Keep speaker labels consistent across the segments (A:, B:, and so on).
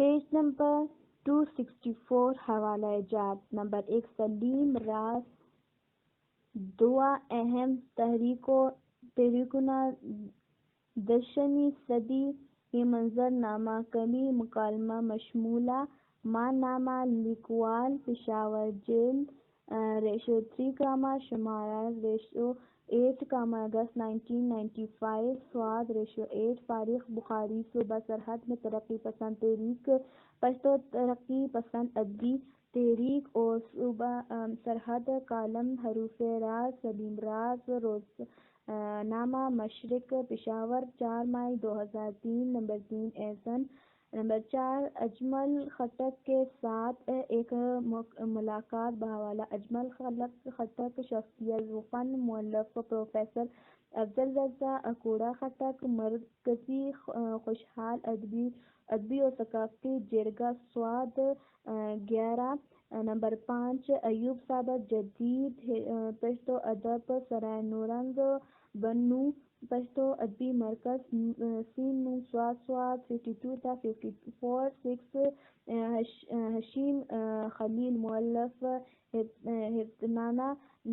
A: Page number 264 حوالہ جات number 1 سلیم راز دعا اہم تحریکنا دشمی صدی یہ منظر نامہ کلی مکالمہ مشمولہ مان نامہ لیکوال پشاور جیل ریشو 3 شمارہ ریشو 8 اگست 1995 سواد ریشو 8 فارغ بخاری صوبہ سرحد میں ترقی پسند تحریک پشتو ترقی پسند ادبی تحریک اور صوبہ سرحد کالم حروف راز سلیم راز روزنامہ مشرق پشاور 4 مئی 2003 نمبر 3 ایزن نمبر 4 اجمل خٹک کے ساتھ ایک ملاقات بحوالہ اجمل خٹک شخصیت و فن مؤلف پروفیسر افضل رضا اکوڑہ خٹک مرکزی خوشحال ادبی و ثقافتی جرگہ سواد 11 نمبر 5 ایوب صابر جدید پشتو ادب سرائے نورنگ بنو پشتو ادبی مرکز سین نون سواد 52 تا 54 6 حشیم خلیل مؤلف ہفتنامہ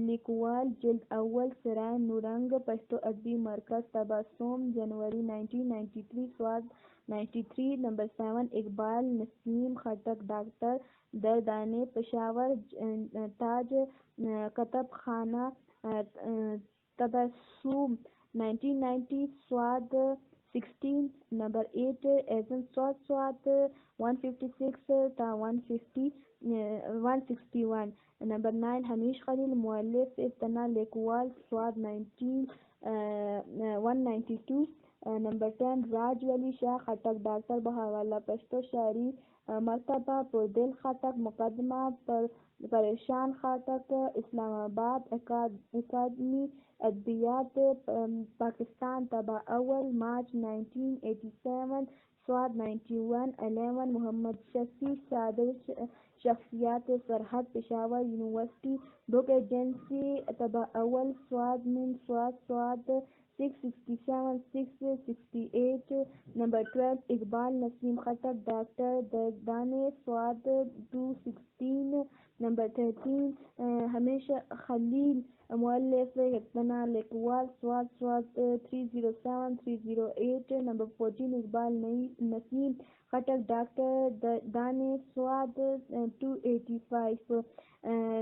A: لیکوال جلد اول سرائے نورنگ پشتو ادبی مرکز تبسم جنوری 1993 سواد 93 نمبر 7 اقبال نسیم خٹک ڈاکٹر دردانے پشاور تاج کتب خانہ تبسم 1990 سواد 16 نمبر 8 ایزن سواد 156 تا 161 نمبر 9 حمیش خلیل مؤلف ابتنا لیکوال سواد 192 نمبر 10 راج ولی شاہ خٹک ڈاکٹر بحوالہ پشتو شاعری مرتبہ پردل خٹک مقدمہ پریشان خٹک اسلام آباد اکادمی ادبیات پاکستان طبع اول مارچ 1987 سواد 91 11 محمد شفیع صادر شخصیات سرحد پشاور یونیورسٹی بک ایجنسی طبع اول سواد نون سواد 667 668 نمبر 12 اقبال نسیم خٹک ڈاکٹر دردانے سواد 216 نمبر 13 حمیش خلیل مؤلف ہفتنا لیکوال سواد 307 308 نمبر 14 اقبال نسیم خٹک ڈاکٹر دردانے سواد 285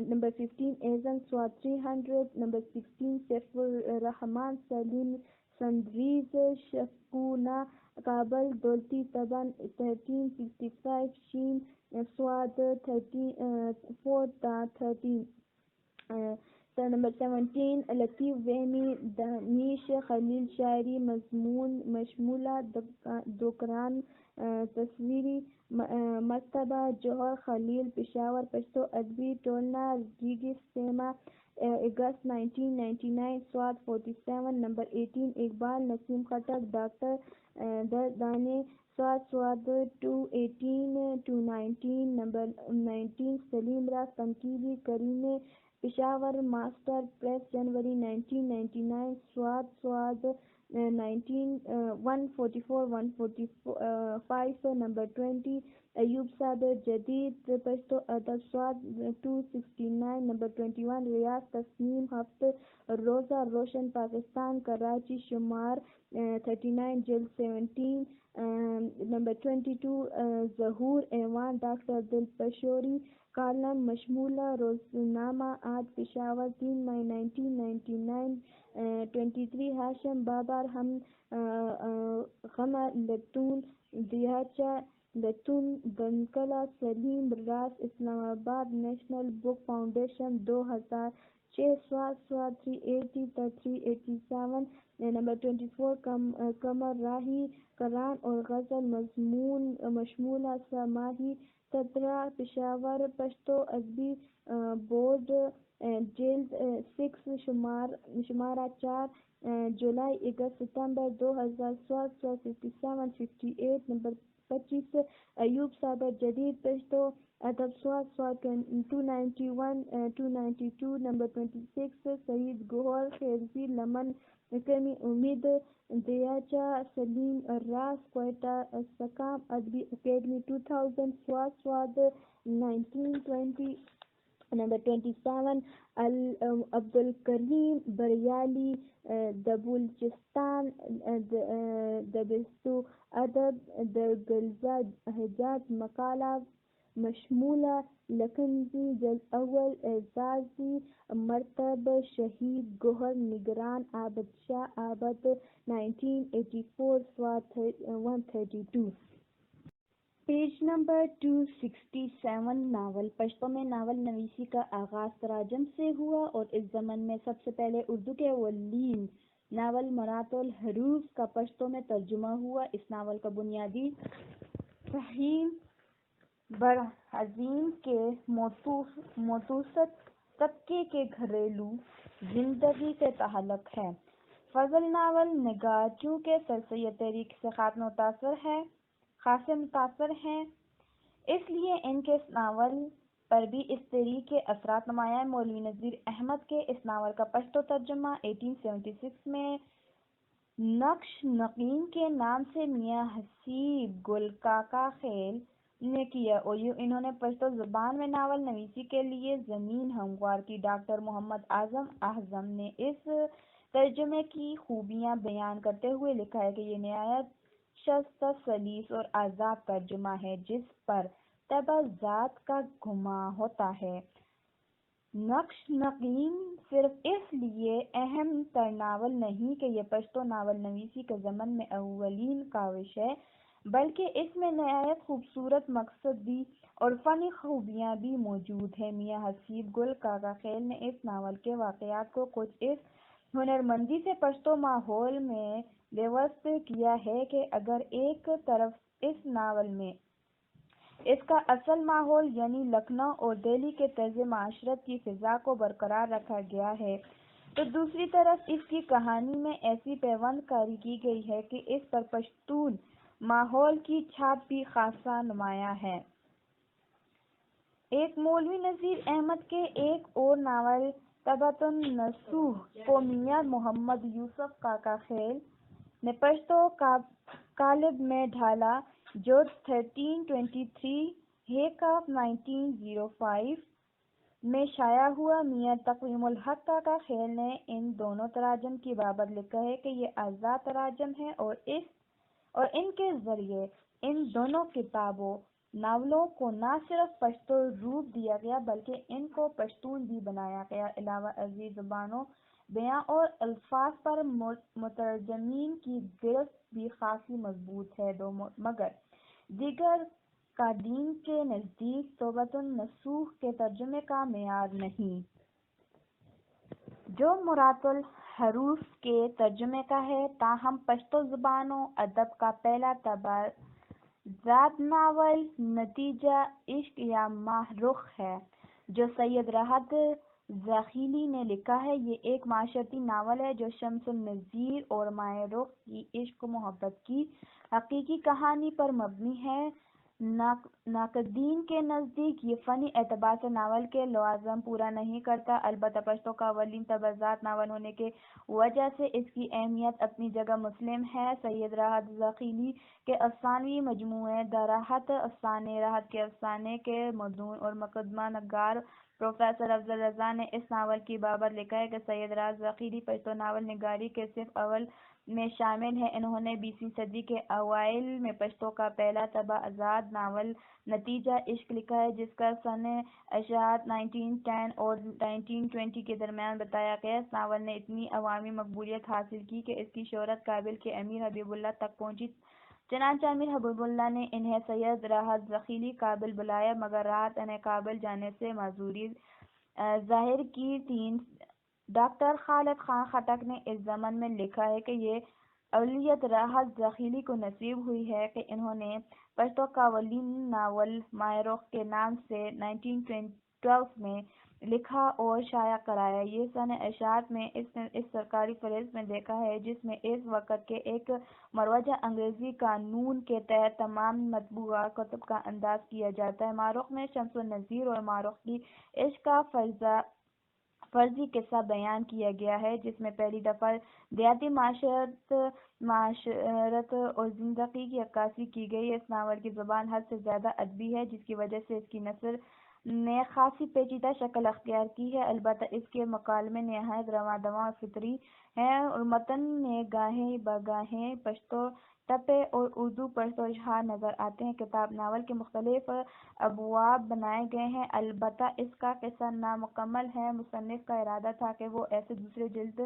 A: نمبر 15 ایزن سواد 300 نمبر 16 سیف الرحمان سلیم سندریز شفقونہ کابل دولتی تبن 1365 شین سواد 4 تا 13 نمبر 17 لطیف وہمی دانش خلیل شاعری مضمون مشمولہ دکران تصویری مرتبہ جوہر خلیل پشاور پشتو ادبی ٹولنا ریگس سیما اگست 1999 سواد 47 نمبر 18 اقبال نسیم خٹک ڈاکٹر دردانے سواد 218 219 نمبر 19 سلیم راز تنقیدی کرینے پشاور ماسٹر پریس جنوری 1999 سواد 144 145 نمبر 20 ایوب صابر جدید پشتو ادب سواد 269 نمبر 21 ریاض تسنیم ہفت روزہ روشن پاکستان کراچی شمار 39 جلد 17 نمبر 22 ظہور ایوان ڈاکٹر دل پشوری کالم مشمولہ روزنامہ آج پشاور 3 مئی 1999 23 ہاشم بابر ہم غمہ لتون دیہچہ لتون بنکلہ سلیم راز اسلام آباد نیشنل بک فاؤنڈیشن 2006 سواد 380 تا 387 نمبر 24 قمر راہی قرآن اور غزل مضمون مشمولہ سماہی 17 پشاور پشتو ادبی بورڈ جلد 6 شمارہ 4 جولائی اگست ستمبر 2000 سواد 57 58 نمبر 25 ایوب صابر جدید پشتو ادب سواد 291 292 نمبر 26 سعید گوہر خیرزی لمن کرمی امید دیاچہ سلیم راس کوئٹہ سکام ادبی اکیڈمی 2000 سواد 1920 نمبر 27 عبدالکریم بریالی دبلوچستان دبستو ادب درگلزہ حجاز مقالہ مشمولہ لکھنزی جلد اول اعزازی مرتب شہید گوہر نگران عابد شاہ عابد 1984 سواد 132 پیج نمبر 267 ناول پشتو میں ناول نویسی کا آغاز تراجم سے ہوا اور اس زمن میں سب سے پہلے اردو کے اولین ناول مرات الحروف کا پشتو میں ترجمہ ہوا۔ اس ناول کا بنیادی فہم برعظیم کے متوسط طبقے کے گھریلو زندگی سے تعلق ہے۔ فضل ناول نگار چونکہ سرسید تحریک سے خاصے متاثر ہیں، اس لیے ان کے اس ناول پر بھی اس تحریک کے اثرات نمایاں ہیں۔ مولوی نذیر احمد کے اس ناول کا پشتو ترجمہ 1876 میں نقش نقین کے نام سے میاں حسیب گل کاکا خیل نے کیا اور یوں انہوں نے پشتو زبان میں ناول نویسی کے لیے زمین ہموار کی۔ ڈاکٹر محمد اعظم نے اس ترجمے کی خوبیاں بیان کرتے ہوئے لکھا ہے کہ یہ نہایت شائستہ، سلیس اور آزاد ترجمہ ہے جس پر طبع ذات کا گمان ہوتا ہے۔ نقش نقین صرف اس لیے اہم تر ناول نہیں کہ یہ پشتو ناول نویسی کے ضمن میں اولین کاوش ہے، بلکہ اس میں نہایت خوبصورت مقصدی اور فنی خوبیاں بھی موجود ہیں۔ میاں حسیب گل کاکا خیل نے اس ناول کے واقعات کو کچھ اس ہنرمندی سے پشتو ماحول میں پیوست کیا ہے کہ اگر ایک طرف اس ناول میں اس کا اصل ماحول یعنی لکھنؤ اور دہلی کے طرز معاشرت کی فضا کو برقرار رکھا گیا ہے، تو دوسری طرف اس کی کہانی میں ایسی پیوند کاری کی گئی ہے کہ اس پر پشتون ماحول کی چھاپ بھی خاصا نمایاں ہے۔ ایک مولوی نذیر احمد کے ایک اور ناول طبعۃ النصوح کو میاں محمد یوسف کاکا خیل نے پشتو قالب میں ڈھالا جو 1323 1905 میں شائع ہوا۔ میاں تقویم الحق کاکا خیل نے ان دونوں تراجم کی بابت لکھا ہے کہ یہ آزاد تراجم ہیں اور ان کے ذریعے ان دونوں کتابوں ناولوں کو نہ صرف پشتو روپ دیا گیا بلکہ ان کو پشتون بھی بنایا گیا۔ علاوہ ازیں زبان و بیاں اور الفاظ پر مترجمین کی گرفت بھی خاصی مضبوط ہے، مگر دیگر قارئین کے نزدیک طبعۃ النصوح کے ترجمے کا معیار نہیں، جو مرات الحروف کے ترجمے کا ہے۔ تاہم پشتو زبان و ادب کا پہلا طبع زاد ناول نتیجہ عشق یا ماہ رخ ہے، جو سید راحت ذاخیلی نے لکھا ہے۔ یہ ایک معاشرتی ناول ہے جو شمس النظیر اور ماہ رخ کی عشق و محبت کی حقیقی کہانی پر مبنی ہے۔ ناقدین کے نزدیک یہ فنی اعتبار سے ناول کے لوازم پورا نہیں کرتا، البتہ پشتو کا اولین طبع ذات ناول ہونے کی وجہ سے اس کی اہمیت اپنی جگہ مسلم ہے۔ سید راحت ذاخیلی کے افسانوی مجموعہ داراحت افسانے راحت کے افسانے کے مدون اور مقدمہ نگار پروفیسر افضل رضا نے اس ناول کی بابت لکھا ہے کہ سید راحت ذاخیلی پشتو ناول نگاری کے صف اول میں شامل ہیں۔ انہوں نے 20ویں صدی کے اوائل میں پشتو کا پہلا طبع زاد ناول نتیجہ عشق لکھا ہے، جس کا سنِ اشاعت 1910 اور 1920 کے درمیان بتایا گیا۔ اس ناول نے اتنی عوامی مقبولیت حاصل کی کہ اس کی شہرت کابل کے امیر حبیب اللہ تک پہنچی، چنانچہ امیر حبیب اللہ نے انہیں سید راحت ذاخیلی کابل بلایا، مگر راحت انہیں کابل جانے سے معذوری ظاہر کی تھی۔ ڈاکٹر خالد خان خٹک نے اس ضمن میں لکھا ہے کہ یہ اولویت راحت ذاخیلی کو نصیب ہوئی ہے کہ انہوں نے پشتو کا اولین ناول ماہ رخ کے نام سے 1912 میں لکھا اور شائع کرایا۔ یہ سنِ اشاعت میں اس نے اس سرکاری فہرست میں دیکھا ہے جس میں اس وقت کے ایک مروجہ انگریزی قانون کے تحت تمام مطبوعہ کتب کا انداز کیا جاتا ہے۔ ماہ رخ میں شمس النظیر اور ماہ رخ کی عشق کا فرضی قصہ بیان کیا گیا ہے جس میں پہلی دفعہ دیہاتی معاشرت اور زندگی کی عکاسی کی گئی ہے۔ اس ناول کی زبان حد سے زیادہ ادبی ہے جس کی وجہ سے اس کی نثر نے خاصی پیچیدہ شکل اختیار کی ہے، البتہ اس کے مکالمے نہایت رواں دواں اور فطری ہیں اور متن میں گاہیں بگاہیں پشتو ٹپے اور اردو پشتو اشعار نظر آتے ہیں۔ کتاب ناول کے مختلف ابواب بنائے گئے ہیں، البتہ اس کا قصہ نامکمل ہے۔ مصنف کا ارادہ تھا کہ وہ اسے دوسری جلد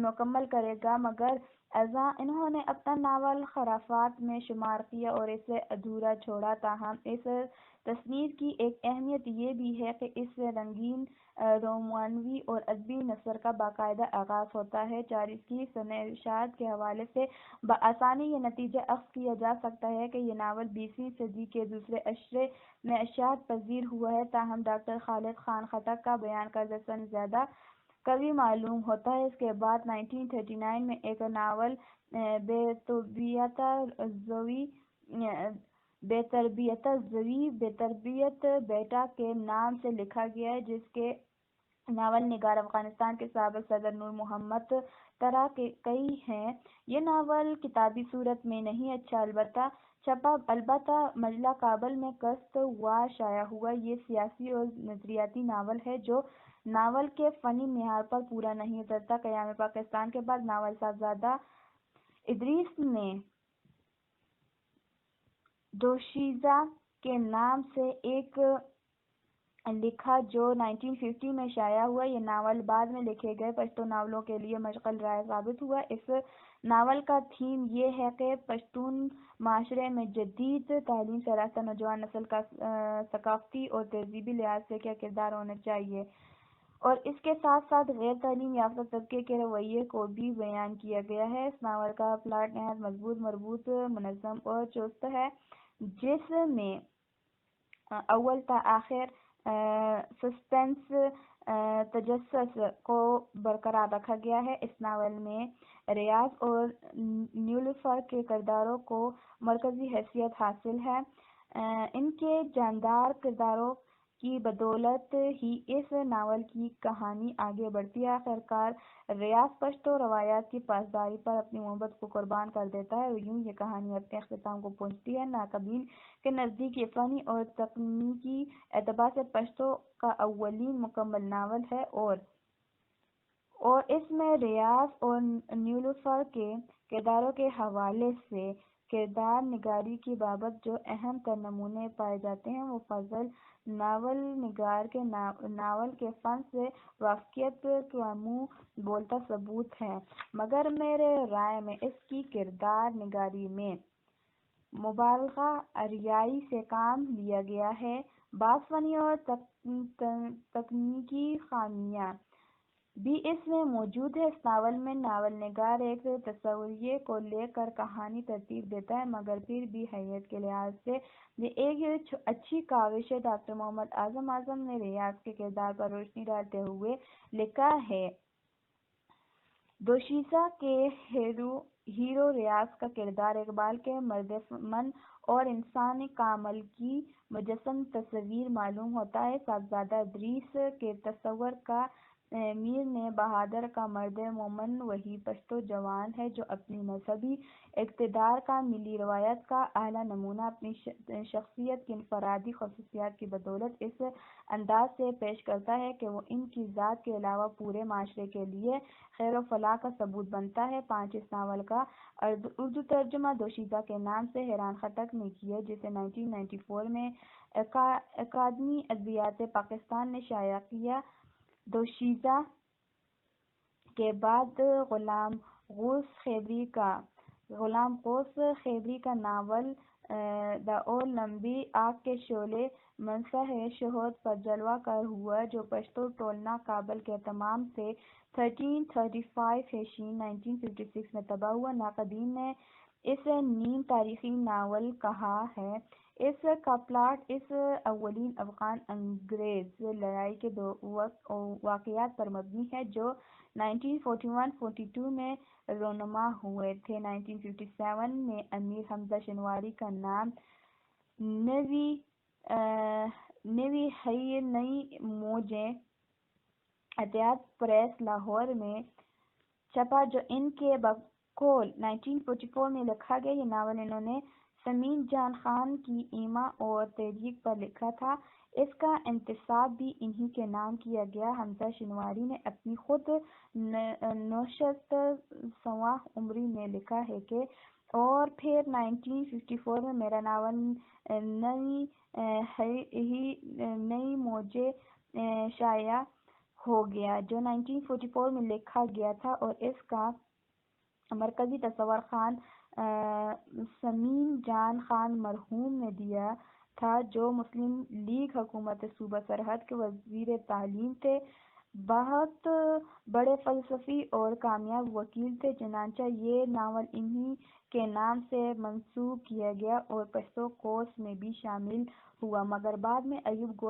A: مکمل کرے گا، مگر ازاں انہوں نے اپنا ناول خرافات میں شمار کیا اور اسے ادھورا چھوڑا۔ تاہم اس تصنیف کی ایک اہمیت یہ بھی ہے کہ اس سے رنگین رومانوی اور ادبی نثر کا باقاعدہ آغاز ہوتا ہے۔ چالیس کی سنہ اشاعت کے حوالے سے بآسانی یہ نتیجہ اخذ کیا جا سکتا ہے کہ یہ ناول 20ویں صدی کے دوسرے عشرے میں اشاعت پذیر ہوا ہے، تاہم ڈاکٹر خالد خان خٹک کا بیان کردہ سن زیادہ قوی معلوم ہوتا ہے۔ اس کے بعد 1939 میں ایک ناول بے تربیت بیٹا کے نام سے لکھا گیا ہے، جس کے ناول نگار افغانستان کے سابق صدر نور محمد طرح کے کئی ہیں۔ یہ ناول کتابی صورت میں نہیں البتہ مجلہ کابل میں قسط وار شائع ہوا۔ یہ سیاسی اور نظریاتی ناول ہے جو ناول کے فنی معیار پر پورا نہیں اترتا۔ قیام پاکستان کے بعد ناول ساز زادہ ادریس نے دوشیزہ کے نام سے ایک لکھا جو 1950 میں شائع ہوا۔ یہ ناول بعد میں لکھے گئے پشتو ناولوں کے لیے مشغل رائے ثابت ہوا۔ اس ناول کا تھیم یہ ہے کہ پشتون معاشرے میں جدید تعلیم سے آراستہ نوجوان نسل کا ثقافتی اور تہذیبی لحاظ سے کیا کردار ہونا چاہیے، اور اس کے ساتھ ساتھ غیر تعلیم یافتہ طبقے کے رویے کو بھی بیان کیا گیا ہے۔ اس ناول کا پلاٹ نہایت مضبوط، مربوط، منظم اور چست ہے، جس میں اول تا آخر سسپنس تجسس کو برقرار رکھا گیا ہے۔ اس ناول میں ریاض اور نیلوفر کے کرداروں کو مرکزی حیثیت حاصل ہے۔ ان کے جاندار کرداروں کی بدولت ہی اس ناول کی کہانی آگے بڑھتی ہے۔ آخرکار ریاض پشتو روایات کی پاسداری پر اپنی محبت کو قربان کر دیتا ہے اور یوں یہ کہانی اپنے اختتام کو پہنچتی ہے۔ ناقدین کے نزدیک یہ فنی اور تکنیکی اعتبار سے پشتو کا اولین مکمل ناول ہے اور اس میں ریاض اور نیلوفر کے کرداروں کے حوالے سے کردار نگاری کی بابت جو اہم تر نمونے پائے جاتے ہیں وہ فضل ناول نگار کے ناول کے فن سے واقفیت کا منہ بولتا ثبوت ہے، مگر میرے رائے میں اس کی کردار نگاری میں مبالغہ آرائی سے کام لیا گیا ہے۔ بعض فنی اور تکنیکی خامیاں بھی اس میں موجود ہیں۔ اس ناول میں ناول نگار ایک تصوریے کو لے کر کہانی ترتیب دیتا ہے، مگر پھر بھی حیت کے لحاظ سے یہ ایک اچھی کاوش ہے۔ ڈاکٹر محمد اعظم نے ریاض کے کردار پر روشنی ڈالتے ہوئے لکھا ہے: دوشیزہ کے ہیرو ریاض کا کردار اقبال کے مرد من اور انسان کامل کی مجسم تصویر معلوم ہوتا ہے۔ صاحبزادہ ادریس کے تصور کا میر نے بہادر کا مرد مومن وہی پشتو جوان ہے جو اپنی مذہبی اقتدار کا، ملی روایت کا اعلیٰ نمونہ، اپنی شخصیت کی انفرادی خصوصیات کی بدولت اس انداز سے پیش کرتا ہے کہ وہ ان کی ذات کے علاوہ پورے معاشرے کے لیے خیر و فلاح کا ثبوت بنتا ہے۔ 5 اس ناول کا اردو ترجمہ دوشیزہ کے نام سے حیران خٹک نے کیا، جسے 1994 میں اکادمی ادبیات پاکستان نے شائع کیا۔ دوشیزہ کے بعد غلام غوث خیبری کا ناول داؤلنبی آگ کے شعلے منصہ شہود پر جلوہ گر ہوا، جو پشتو ٹولنا کابل کے اہتمام سے 1335 / 1956 میں طبع ہوا۔ ناقدین نے اسے نیم تاریخی ناول کہا ہے۔ اس کا پلاٹ اس اولین افغان انگریز لڑائی کے واقعات پر مبنی ہے جو 1941-42 میں رونما ہوئے تھے۔ 1957 میں امیر حمزہ شنواری کا نام نئی موجیں اتحاد پریس لاہور میں چھپا جو ان کے بقول 1944 میں لکھا گیا۔ یہ ناول انہوں نے سمین جان خان کی ایما اور تحریک پر لکھا تھا۔ اس کا انتصاب بھی انہی کے نام کیا گیا۔ حمزہ شنواری نے اپنی خود نوشت سوانح عمری میں لکھا ہے کہ اور پھر 1954 میں میرا ناول نئی موجیں شائع ہو گیا جو 1944 میں لکھا گیا تھا اور اس کا مرکزی تصور خان سمین جان خان مرحوم نے دیا تھا جو مسلم لیگ حکومت صوبہ سرحد کے وزیر تعلیم تھے، بہت بڑے فلسفی اور کامیاب وکیل تھے، چنانچہ یہ ناول انہی کے نام سے منسوب کیا گیا اور پشتو کورس میں بھی شامل ہوا، مگر بعد میں ایوب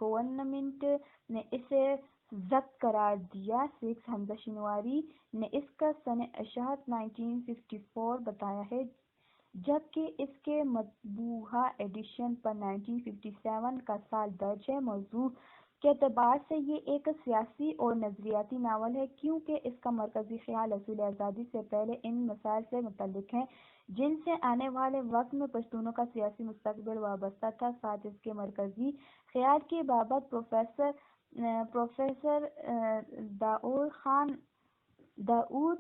A: گورنمنٹ نے اسے ضبط قرار دیا۔ 6 حمزہ شنواری نے اس کا سنِ اشاعت 1954 بتایا ہے، جبکہ اس کے مطبوعہ ایڈیشن پر 1957 کا سال درج ہے۔ موضوع کے اعتبار سے یہ ایک سیاسی اور نظریاتی ناول ہے، کیونکہ اس کا مرکزی خیال حصول آزادی سے پہلے ان مسائل سے متعلق ہے جن سے آنے والے وقت میں پشتونوں کا سیاسی مستقبل وابستہ تھا۔ ساتھ اس کے مرکزی خیال کی بابت پروفیسر داؤد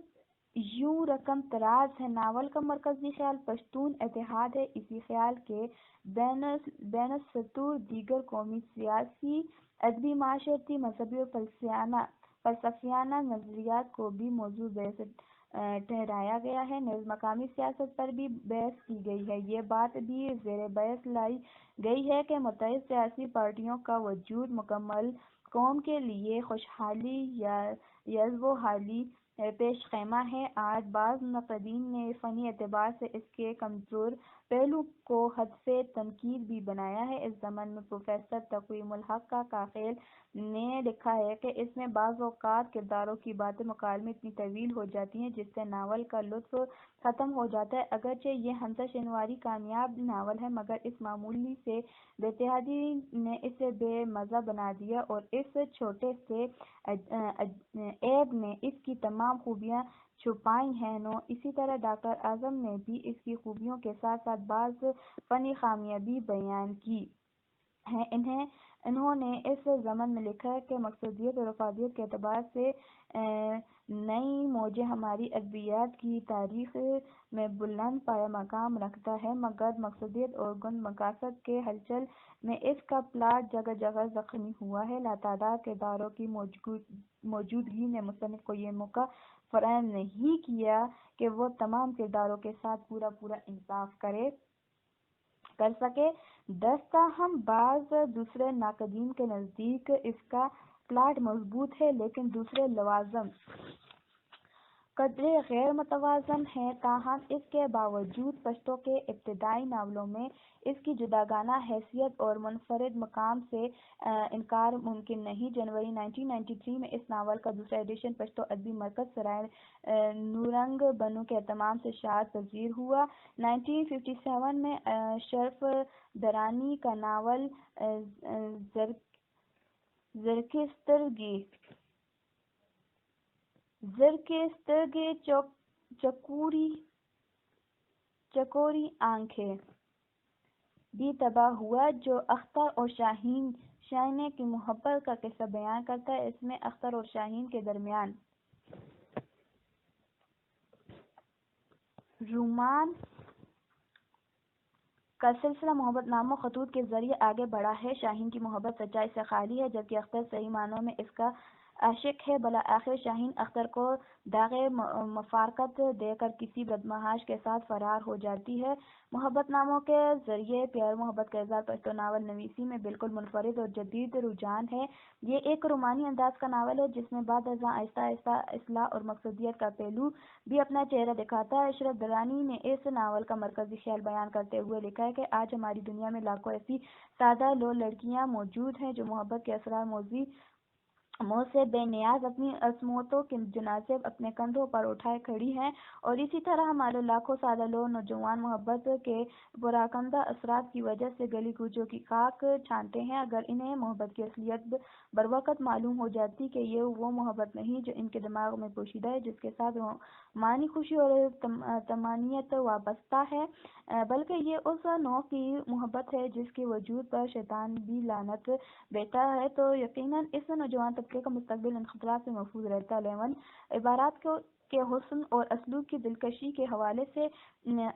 A: یوں رقم طراز ہے۔ ناول کا مرکزی خیال پشتون اتحاد ہے۔ اسی خیال کے بین السطور دیگر قومی، سیاسی، ادبی، معاشرتی، مذہبی اور فلسفیانہ نظریات کو بھی موضوع بحث ٹھہرایا گیا ہے، نیز مقامی سیاست پر بھی بحث کی گئی ہے۔ یہ بات بھی زیر بحث لائی گئی ہے کہ متحد سیاسی پارٹیوں کا وجود مکمل قوم کے لیے خوشحالی یا یزو و حالی پیش خیمہ ہے۔ آج بعض ناقدین نے فنی اعتبار سے اس کے کمزور پہلو کو ہدف تنقید بھی بنایا ہے۔ اس ضمن میں پروفیسر تقویم الحق کاخیل نے لکھا ہے کہ اس میں بعض اوقات کرداروں کی باتیں مکالمے اتنی طویل ہو جاتی ہیں جس سے ناول کا لطف ختم ہو جاتا ہے۔ اگرچہ یہ حمزہ شنواری کامیاب ناول ہے، مگر اس معمولی سے بے اتحادی نے اسے بے مزہ بنا دیا اور اس چھوٹے سے عیب نے اس کی تمام خوبیاں چھپائی ہیں۔ اسی طرح ڈاکٹر اعظم نے بھی اس کی خوبیوں کے ساتھ ساتھ بعض فنی خامیاں بھی بیان کی ہیں۔ انہوں نے اس ضمن میں لکھا ہے کہ مقصودیت اور افادیت کے اعتبار سے نئی موجیں ہماری ادبیات کی تاریخ میں بلند پایہ مقام رکھتا ہے، مگر مقصودیت اور گنج مقاصد کے ہلچل میں اس کا پلاٹ جگہ جگہ زخمی ہوا ہے۔ لاتعداد کرداروں کی موجودگی نے مصنف کو یہ موقع فراہم نہیں کیا کہ وہ تمام کرداروں کے ساتھ پورا انصاف کر سکے۔ تاہم بعض دوسرے ناقدین کے نزدیک اس کا پلاٹ مضبوط ہے، لیکن دوسرے لوازم قدرے غیر متوازن ہیں۔ تاہم اس کے باوجود پشتو کے ابتدائی ناولوں میں اس کی جداگانہ حیثیت اور منفرد مقام سے انکار ممکن نہیں۔ جنوری 1993 میں اس ناول کا دوسرا ایڈیشن پشتو ادبی مرکز سرائے نورنگ بنو کے اہتمام سے اشاعت پذیر ہوا۔ 1957 میں اشرف درانی کا ناول زرکسترگے چکوری آنکھیں بھی طبع ہوا، جو اختر اور شاہین کی محبت کا قصہ بیان کرتا ہے۔ اس میں اختر اور شاہین کے درمیان رومان کا سلسلہ محبت ناموں خطوط کے ذریعے آگے بڑھا ہے۔ شاہین کی محبت سچائی سے خالی ہے، جبکہ اختر صحیح معنوں میں اس کا عاشق ہے۔ بالآخر شاہین اختر کو داغ مفارقت دے کر کسی بدمعاش کے ساتھ فرار ہو جاتی ہے۔ محبت ناموں کے ذریعے پیار و محبت کا اظہار پشتو ناول نویسی میں بالکل منفرد اور جدید رجحان ہے۔ یہ ایک رومانی انداز کا ناول ہے جس میں بعد ازاں آہستہ آہستہ اصلاح اور مقصودیت کا پہلو بھی اپنا چہرہ دکھاتا ہے۔ اشرف درانی نے اس ناول کا مرکزی خیال بیان کرتے ہوئے لکھا ہے کہ آج ہماری دنیا میں لاکھوں ایسی سادہ لوح لڑکیاں موجود ہیں جو محبت کے اسرار موزی منہ سے بے نیاز اپنی عصمتوں کے جنازے اپنے کندھوں پر اٹھائے کھڑی ہیں، اور اسی طرح ہمارے لاکھوں سادہ لوگ نوجوان محبت کے پراکندہ اثرات کی وجہ سے گلی کوچوں کی خاک چھانتے ہیں۔ اگر انہیں محبت کی اصلیت بروقت معلوم ہو جاتی کہ یہ وہ محبت نہیں جو ان کے دماغ میں پوشیدہ ہے، جس کے ساتھ روحانی خوشی اور طمانینت وابستہ ہے، بلکہ یہ اس نوع کی محبت ہے جس کے وجود پر شیطان بھی لعنت بیٹھا ہے، تو یقیناً اس نوجوان طبقے کا مستقبل ان خطرات سے محفوظ رہتا۔ لیون عبارات کے حسن اور اسلوب کی دلکشی کے حوالے سے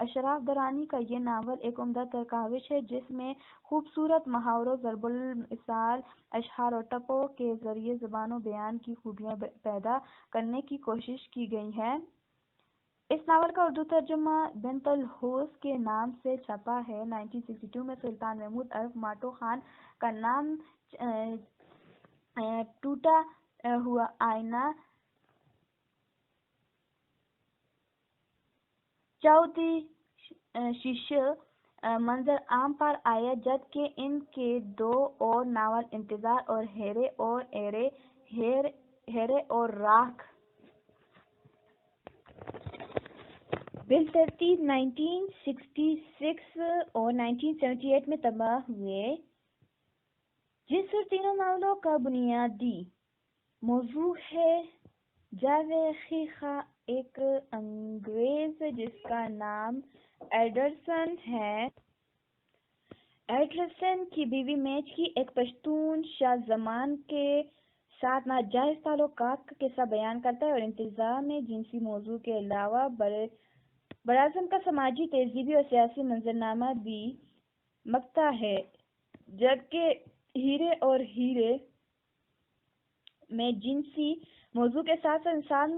A: اشراف درانی کا یہ ناول ایک عمدہ تر کاوش ہے، جس میں خوبصورت محاوروں، ضرب المثال، اشعار اور ٹپوں کے ذریعے زبان و بیان کی خوبیاں پیدا کرنے کی کوشش کی گئی ہے۔ اس ناول کا اردو ترجمہ بنت الحوث کے نام سے چھپا ہے۔ 1962 میں سلطان محمود عرف ماٹو خان کا نام ٹوٹا ہوا آئینہ چودھری شیشہ منظر عام پر آیا، جبکہ ان کے دو اور ناول انتظار اور ہیرے اور راکھ بالترتیب 1966 اور 1978 میں طبع ہوئے۔ جس اور تینوں ناولوں کا بنیادی موضوع ہے جاویخا، ایک انگریز جس کا نام ایڈرسن ہے، ایڈرسن کی بیوی میچ کی ایک پشتون شاہ زمان کے ساتھ ناجائز تعلقات کا قصہ بیان کرتا ہے، اور انتظار میں جنسی موضوع کے علاوہ براعظم کا سماجی، تہذیبی اور سیاسی منظرنامہ بھی مکتا ہے، جبکہ ہیرے اور ہیرے میں جنسی موضوع کے ساتھ انسان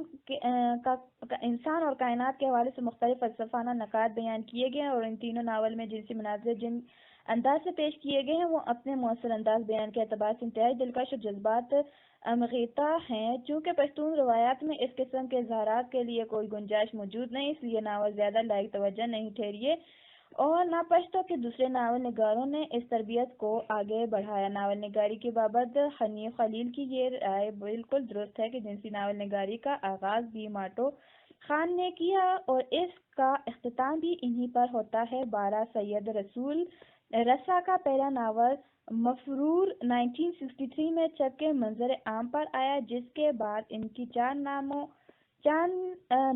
A: اور کائنات کے حوالے سے مختلف فلسفانہ نکات بیان کیے گئے ہیں، اور ان تینوں ناول میں جنسی مناظر جن انداز سے پیش کیے گئے ہیں وہ اپنے مؤثر انداز بیان کے اعتبار سے انتہائی دلکش اور جذبات انگیخته ہیں۔ چونکہ پشتون روایات میں اس قسم کے اظہارات کے لیے کوئی گنجائش موجود نہیں، اس لیے ناول زیادہ لائق توجہ نہیں ٹھہرے، اور نہ پشتو کے دوسرے ناول نگاروں نے اس تربیت کو آگے بڑھایا۔ ناول نگاری کی بابت حنیف خلیل کی یہ رائے بالکل درست ہے کہ جنسی ناول نگاری کا آغاز بھی ماٹو خان نے کیا، اور اس کا اختتام بھی انہی پر ہوتا ہے۔ 12 سید رسول رسا کا پہلا ناول مفرور 1963 میں چھپ کے منظر عام پر آیا، جس کے بعد ان کی چار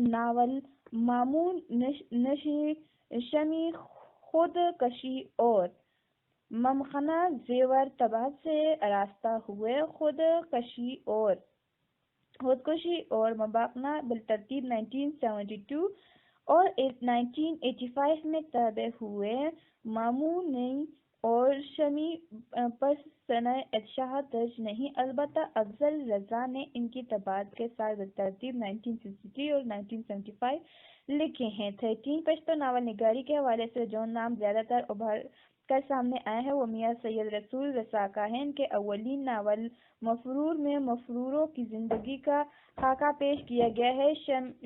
A: ناول مامون نشی، شمی، خود کشی اور ممخنا زیور طبع سے آراستہ ہوئے۔ خود کشی اور ممخنا بالترتیب 1972 اور 1985 میں طبع ہوئے۔ مامون اور شمی پر سنہ اشاعت درج نہیں، البتہ افضل رضا نے ان کی طباعت کے سال بالترتیب 1963 اور 1975 لکھے ہیں۔ 13 پشتو ناول نگاری کے حوالے سے جو نام زیادہ تر ابھر کر سامنے آئے ہیں وہ میاں سید رسول رسا کا ہے۔ ان کے اولین ناول مفرور میں مفروروں کی زندگی کا خاکہ پیش کیا گیا ہے۔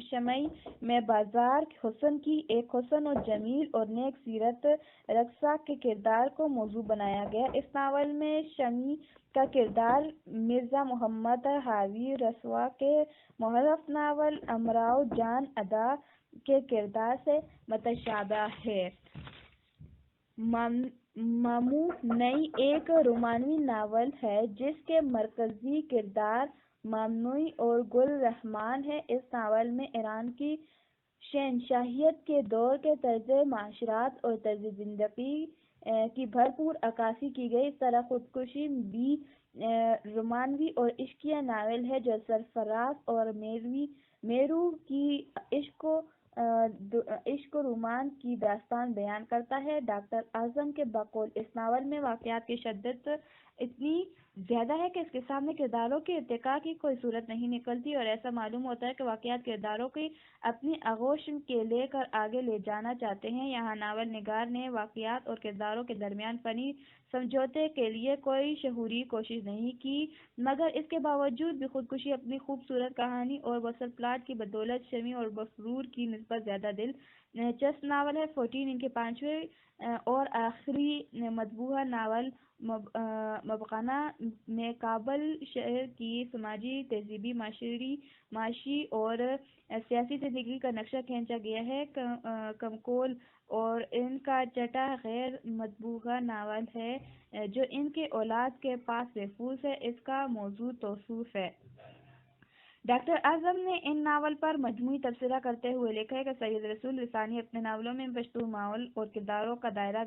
A: شمی میں بازار حسن کی ایک حسن و جمیل اور نیک سیرت رقاصہ کے کردار کو موضوع بنایا گیا۔ اس ناول میں شمی کا کردار مرزا محمد حاوی رسوا کے مؤلف ناول امراؤ جان ادا کے کردار سے متشابہ ہے۔ مامون ایک رومانوی ناول ہے جس کے مرکزی کردار مامنوئی اور گل رحمان ہیں۔ اس ناول میں ایران کی شہنشاہیت کے دور کے طرز معاشرت اور طرز زندگی کی بھرپور عکاسی کی گئی۔ اس طرح خود کشی بھی رومانوی اور عشقیہ ناول ہے جو سرفراز اور میرو کی عشق و رومان کی داستان بیان کرتا ہے۔ ڈاکٹر اعظم کے بقول اس ناول میں واقعات کی شدت اتنی زیادہ ہے کہ اس کے سامنے کرداروں کے ارتقاء کی کوئی صورت نہیں نکلتی، اور ایسا معلوم ہوتا ہے کہ واقعات کرداروں کی اپنی آغوش کے لے کر آگے لے جانا چاہتے ہیں۔ یہاں ناول نگار نے واقعات اور کرداروں کے درمیان فنی سمجھوتے کے لیے کوئی شعوری کوشش نہیں کی، مگر اس کے باوجود بھی خودکشی اپنی خوبصورت کہانی اور وصل پلاٹ کی بدولت شمی اور مفرور کی نسبت زیادہ دل چست ناول ہے 14 ان کے پانچویں اور آخری مطبوعہ ناول مبخانہ میں کابل شہر کی سماجی تہذیبی معاشی اور سیاسی زندگی کا نقشہ کھینچا گیا ہے کمکول اور ان کا چٹا غیر مطبوعہ ناول ہے جو ان کے اولاد کے پاس محفوظ ہے اس کا موضوع توصیف ہے۔ ڈاکٹر اعظم نے ان ناول پر مجموعی تبصرہ کرتے ہوئے لکھا ہے کہ سید رسول رسانی اپنے ناولوں میں پشتو ماحول اور کرداروں کا دائرہ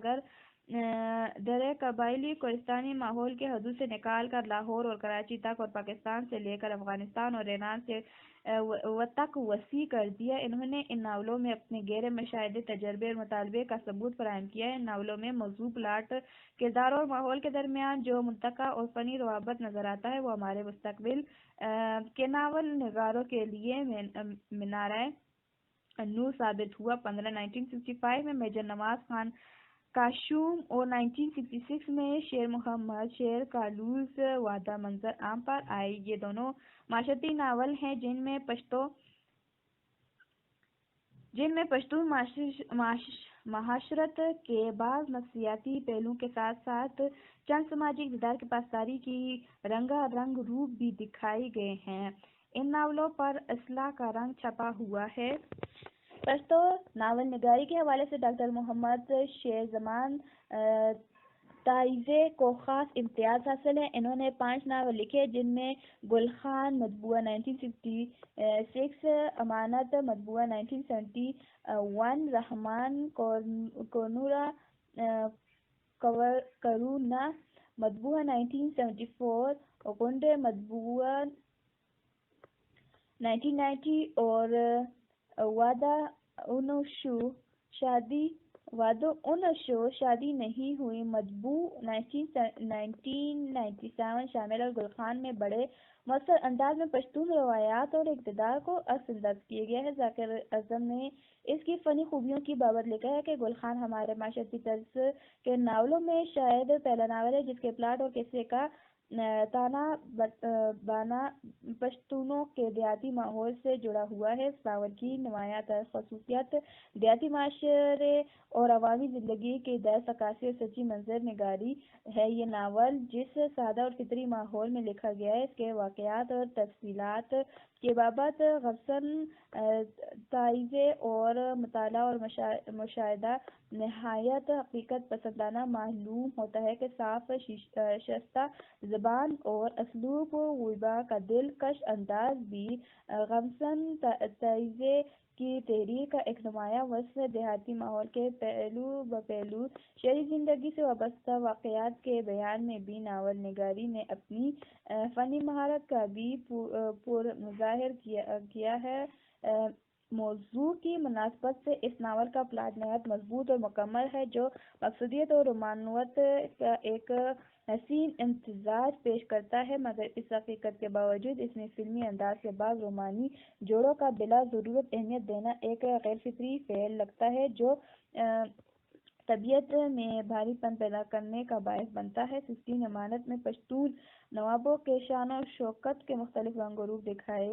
A: در قبائلی کوہستانی ماحول کے حدود سے نکال کر لاہور اور کراچی تک اور پاکستان سے لے کر افغانستان اور ایران سے تک وسیع کر دیا۔ انہوں نے ان ناولوں میں اپنے گہرے مشاہدے، تجربے اور مطالعے کا ثبوت فراہم کیا ہے۔ ان ناولوں میں موضوع، پلاٹ، کرداروں اور ماحول کے درمیان جو منطقہ اور فنی روابط نظر آتا ہے وہ ہمارے مستقبل کے ناول نگاروں کے لیے منارۂ نور ثابت ہوا۔ 1965 میں میجر نواز خان کاشوم اور 1966 میں شیر محمد شیر کالوز وعدہ منظر عام پر آئے۔ یہ دونوں معاشرتی ناول ہیں جن میں پشتون معاشرت کے بعض نفسیاتی پہلوؤں کے ساتھ ساتھ چند سماجی اقدار کی پاسداری کی رنگا رنگ روپ بھی دکھائے گئے ہیں۔ ان ناولوں پر اصلاح کا رنگ چھپا ہوا ہے۔ پشتو ناول نگاری کے حوالے سے ڈاکٹر محمد شیر زمان تائیزے کو خاص امتیاز حاصل ہے۔ انہوں نے 5 ناول لکھے جن میں گل خان مطبوعہ 1966، امانت مطبوعہ 1971، رحمان کونورا کرونا مطبوعہ 1974، غنڈے مطبوعہ 1990 اور وعدہ انوشو شادی نہیں ہوئی مطبوع 1997 شامل اور گل خان میں بڑے مؤثر انداز میں پشتون روایات اور اقتدار کو عکس انداز کیا گیا ہے۔ ذاکر اعظم نے اس کی فنی خوبیوں کی بابت لکھا ہے کہ گل خان ہمارے معاشرتی طرز کے ناولوں میں شاید پہلا ناول ہے جس کے پلاٹ اور قصے کا تانا بانا پشتونوں کے دیہاتی ماحول سے جڑا ہوا ہے۔ اس ناول کی نمایاں خصوصیت دیہاتی معاشرے اور عوامی زندگی کی دست عکاسی اور سچی منظر نگاری ہے۔ یہ ناول جس سادہ اور فطری ماحول میں لکھا گیا ہے اس کے واقعات اور تفصیلات کے بابت غصن تائیزے اور مطالعہ اور مشاہدہ نہایت حقیقت پسندانہ معلوم ہوتا ہے کہ صاف شائستہ زبان اور اسلوب غویبہ کا دلکش انداز بھی غصن تائیزے کی تحریر کا ایک نمایاں وصف ہے۔ دیہاتی ماحول کے پہلو بپہلو شہری زندگی سے وابستہ واقعات کے بیان میں بھی ناول نگاری نے اپنی فنی مہارت کا بھی مظاہر کیا ہے۔ موضوع کی مناسبت سے اس ناول کا پلاٹ نہایت مضبوط اور مکمل ہے جو مقصودیت اور رومانویت کا ایک حسین امتزاج پیش کرتا ہے، مگر اس حقیقت کے باوجود اس میں فلمی انداز سے بعض رومانی جوڑوں کا بلا ضرورت اہمیت دینا ایک غیر فطری فعل لگتا ہے جو طبیعت میں بھاری پن پیدا کرنے کا باعث بنتا ہے۔ 16 امانت میں پشتون نوابوں کے شان و شوکت کے مختلف رنگ و روپ دکھائے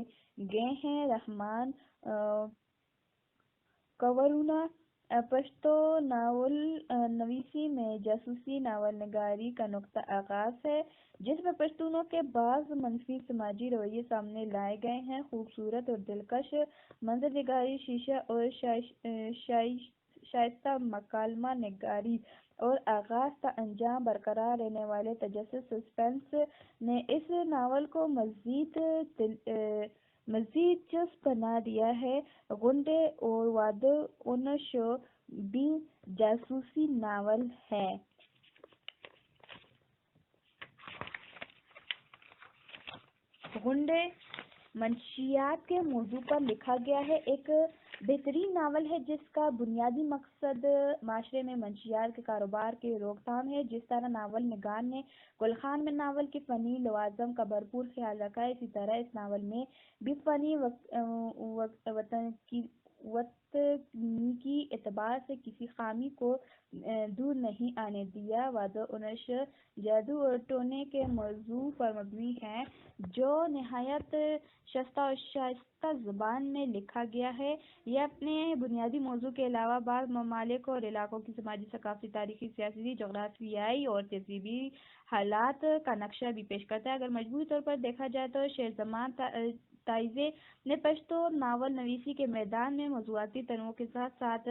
A: گئے ہیں۔ رحمان کورونا پشتو ناول نویسی میں جاسوسی ناول نگاری کا نقطہ آغاز ہے جس میں پشتونوں کے بعض منفی سماجی رویے سامنے لائے گئے ہیں۔ خوبصورت اور دلکش منظر نگاری، شیشہ اور شائستہ مکالمہ نگاری اور آغاز تا انجام برقرار رہنے والے تجسس سسپنس نے اس ناول کو مزید چسپ بنا دیا ہے۔ غنڈے اور وعدہ انوشو بھی جاسوسی ناول ہے۔ غنڈے منشیات کے موضوع پر لکھا گیا ہے ایک بہترین ناول ہے جس کا بنیادی مقصد معاشرے میں منشیات کے کاروبار کی روک تھام ہے۔ جس طرح ناول نگار نے گل خان میں ناول کے فنی لوازم کا بھرپور خیال رکھا ہے اسی طرح اس ناول میں بھی فنی و تکنیکی اعتبار سے کسی خامی کو دور نہیں آنے دیا۔ واضح نشر جادو اور ٹونے کے موضوع پر مبنی ہے جو نہایت شائستہ زبان میں لکھا گیا ہے۔ یہ اپنے بنیادی موضوع کے علاوہ بعض ممالک اور علاقوں کی سماجی، ثقافتی، تاریخی، سیاسی، جغرافیائی اور تہذیبی حالات کا نقشہ بھی پیش کرتا ہے۔ اگر مجموعی طور پر دیکھا جائے تو شیرزمان تائیزی نے پشتو ناول نویسی کے میدان میں موضوعاتی تنوع کے ساتھ ساتھ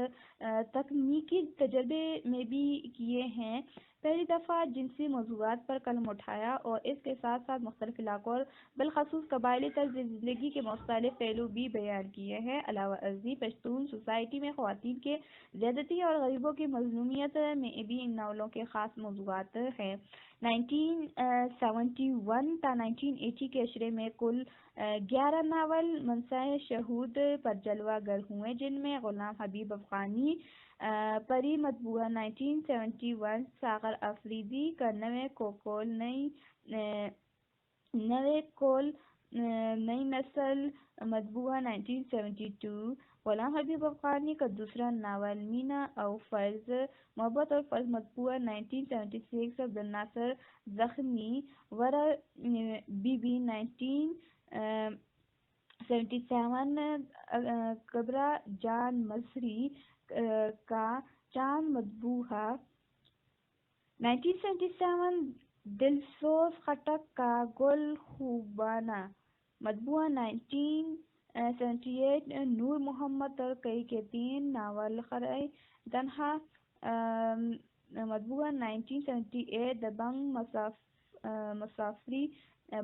A: تکنیکی تجربے میں بھی کیے ہیں۔ پہلی دفعہ جنسی موضوعات پر قلم اٹھایا اور اس کے ساتھ ساتھ مختلف علاقوں اور بالخصوص قبائلی طرز زندگی کے مختلف پہلو بھی بیان کیے ہیں۔ علاوہ ازیں پشتون سوسائٹی میں خواتین کے زیادتی اور غریبوں کی مظلومیت میں بھی ان ناولوں کے خاص موضوعات ہیں۔ 1971 تا 1980 کے اشرے میں کل 11 ناول منصہ شہود پر جلوہ گر ہوئے، جن میں غلام حبیب افغانی پری مطبوعہ 1971، ساغر آفریدی کا نوے کول نئی نسل مطبوعہ 1972، غلام حبیب افغانی کا دوسرا ناول مینا او فرض، محبت اور فرض مطبوعہ 1976، عبدالناصر زخمی ورا بی بی 1977، کبرا جان مظہری کا چاند مطبوعہ 1977، دلسوز خٹک کا گل خوبانہ مطبوعہ 1978، نور محمد ترکی کے 3 ناول خرائے تنہا مطبوعہ 1978، دبنگ مسافری،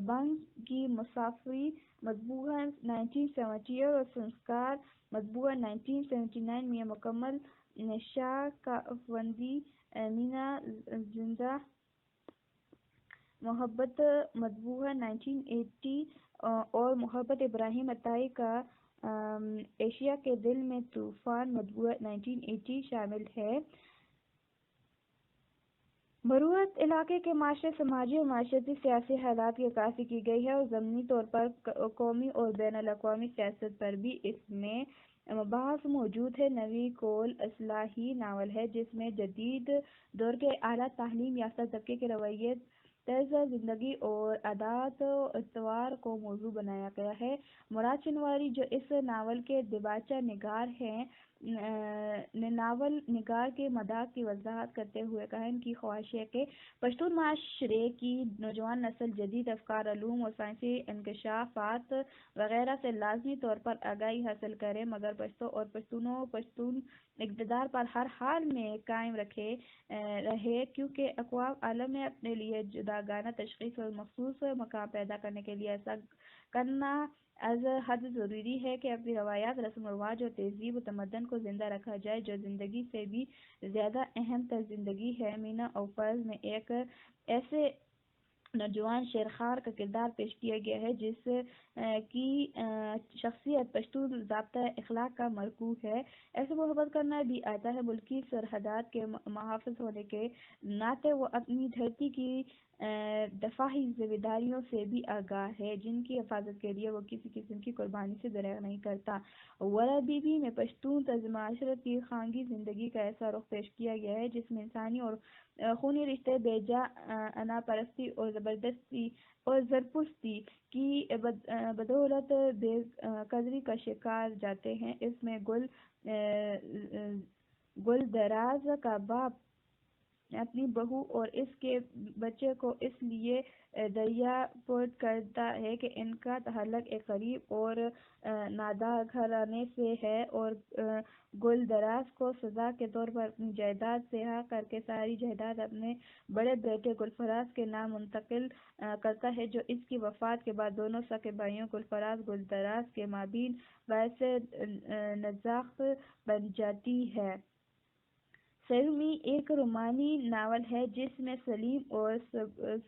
A: بنگ کی مسافری مطبوعہ 1978 اور سنسکار مطبوعہ 1979، میاں مکمل شاہ کا افندی، مینا زندہ محبت مطبوعہ 1980 اور محبت ابراہیم عطائی کا ایشیا کے دل میں طوفان مطبوعہ 1980 شامل ہے۔ مروت علاقے کے معاشرے، سماجی اور معاشرتی سیاسی حالات کی عکاسی کی گئی ہے اور ضمنی طور پر قومی اور بین الاقوامی سیاست پر بھی اس میں مباحث موجود ہیں۔ نویں کول اصلاحی ناول ہے جس میں جدید دور کے اعلیٰ تعلیم یافتہ طبقے کے رویے، طرز زندگی اور عادات و اطوار کو موضوع بنایا گیا ہے۔ مراد شنواری جو اس ناول کے دباچہ نگار ہیں نے ناول نگار کے مداح کی وضاحت کرتے ہوئے کہا، ان کی خواہش ہے کہ پشتون معاشرے کی نوجوان نسل جدید افکار، علوم اور سائنسی انکشافات وغیرہ سے لازمی طور پر آگاہی حاصل کرے، مگر پشتون اقتدار پر ہر حال میں قائم رہے، کیونکہ اقوام عالم میں اپنے لیے جداگانہ تشخیص اور مخصوص مقام پیدا کرنے کے لیے ایسا کرنا از حد ضروری ہے کہ اپنی روایات، رسم و رواج اور تہذیب و تمدن کو زندہ رکھا جائے، جو زندگی سے بھی زیادہ اہم تر زندگی ہے۔ مینا او فرض میں ایک ایسے نوجوان شیرخوار کا کردار پیش کیا گیا ہے جس کی شخصیت پشتون ضابطۂ اخلاق کا مرکوب ہے۔ ایسے محبت کرنا بھی آتا ہے۔ ملکی سرحدات کے محافظ ہونے کے ناطے وہ اپنی دھرتی کی دفاعی ذمہ داریوں سے بھی آگاہ ہے، جن کی حفاظت کے لیے وہ کسی قسم کی قربانی سے دریغ نہیں کرتا۔ ورا بی بی میں پشتون طرز معاشرت کی خانگی زندگی کا ایسا رخ پیش کیا گیا ہے جس میں انسانی اور خونی رشتے بیجا انا پرستی اور زرپوستی کی بدولت بے قدری کا شکار جاتے ہیں۔ اس میں گل دراز کا باپ اپنی بہو اور اس کے بچے کو اس لیے دریا پورٹ کرتا ہے کہ ان کا تعلق ایک غریب اور نادار گھرانے سے ہے، اور گل دراز کو سزا کے طور پر اپنی جائیداد رہا کر کے ساری جائیداد اپنے بڑے بیٹے گلفراز کے نام منتقل کرتا ہے، جو اس کی وفات کے بعد دونوں سگے بھائیوں گلفراز گل دراز کے مابین باعث نزاع بن جاتی ہے۔ سیرومی ایک رومانی ناول ہے جس میں سلیم اور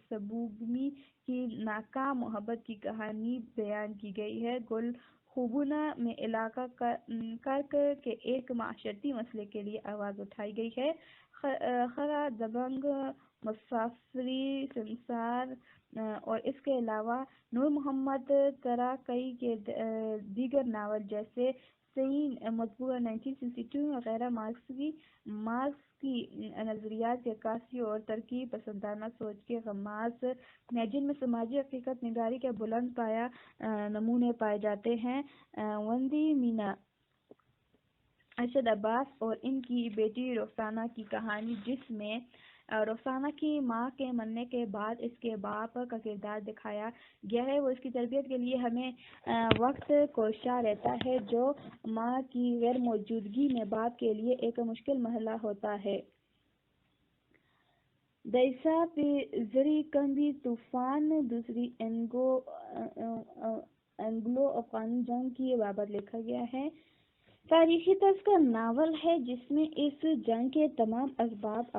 A: سبوگمی کی ناکام محبت کی کہانی بیان کی گئی ہے۔ گل خوبونہ میں علاقہ کرک کے ایک معاشرتی مسئلے کے لیے آواز اٹھائی گئی ہے۔ خرا، دبنگ، مسافری، سنسار اور اس کے علاوہ نور محمد ترکی کے دیگر ناول جیسے سین مطبوعہ 1962 وغیرہ مارکس کی نظریات کی عکاسی اور ترکیب پسندانہ سوچ کے غماز ہیں جن میں سماجی حقیقت نگاری کے بلند پایہ نمونے پائے جاتے ہیں۔ وندی مینا ارشد عباس اور ان کی بیٹی رخسانہ کی کہانی، جس میں رخسانہ کی ماں کے مرنے کے بعد اس کے باپ کا کردار دکھایا گیا ہے، وہ اس کی تربیت کے لیے ہمیں وقت کوشاں رہتا ہے جو ماں کی غیر موجودگی میں باپ کے لیے ایک مشکل مرحلہ ہوتا ہے۔ دعیسہ زرعی کمبی طوفان دوسری اینگلو افغان جنگ کی بابت لکھا گیا ہے۔ تاریخی طرز کا ناول ہے جس میں اس جنگ کے تمام اسباب،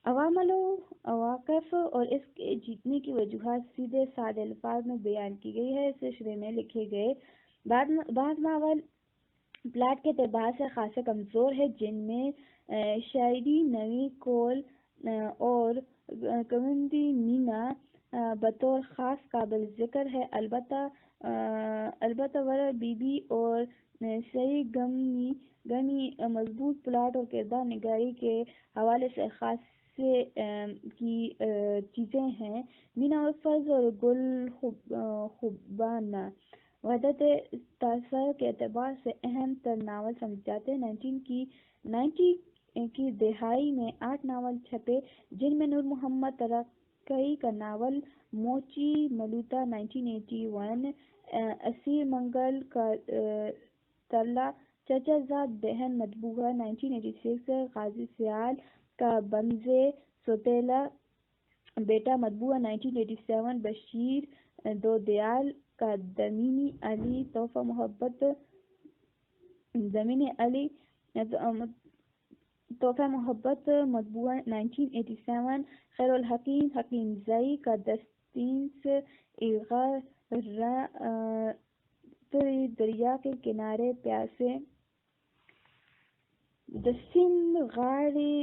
A: عوامل و عواقب اور اس کے جیتنے کی وجوہات سیدھے سادے الفاظ میں بیان کی گئی ہے۔ اس سلسلے میں لکھے گئے بعض ناول پلاٹ کے اعتبار سے خاصے کمزور ہیں، جن میں شاعری نویں کول اور وندی مینا بطور خاص قابل ذکر ہے۔ البتہ ورا بی بی اور سئی گمی مضبوط پلاٹ اور کردار نگاری کے حوالے سے خاصے کی چیزیں ہیں۔ مینا الفظ اور گل خوبانہ وحدت تاثر کے اعتبار سے اہم تر ناول سمجھے جاتے ہیں۔ 1990 کی دہائی میں 8 ناول چھپے، جن میں نور محمد ترکئی کا ناول موچی ملوتا 1981، اسیر منگل کا ترلا، چچا زاد بہن مطبوعہ 1986، غازی سیال کا بنزے سوتیلا بیٹا مطبوعہ 1987، بشیر دو دیال کا دمینی علی تحفہ محبت مطبوعہ 1987، خیر الحکیم حکیم زئی کا دستینس دریا کے کنارے پیاسے، دستین غاڑی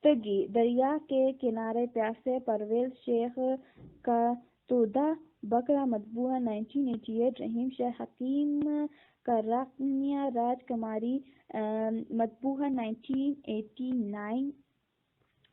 A: تگی دریا کے کنارے پیاسے، پرویز شیخ کا تودا بکرا مطبوعہ 1988، رحیم شاہ حکیم کا راکنیا راج کماری مطبوعہ 1989،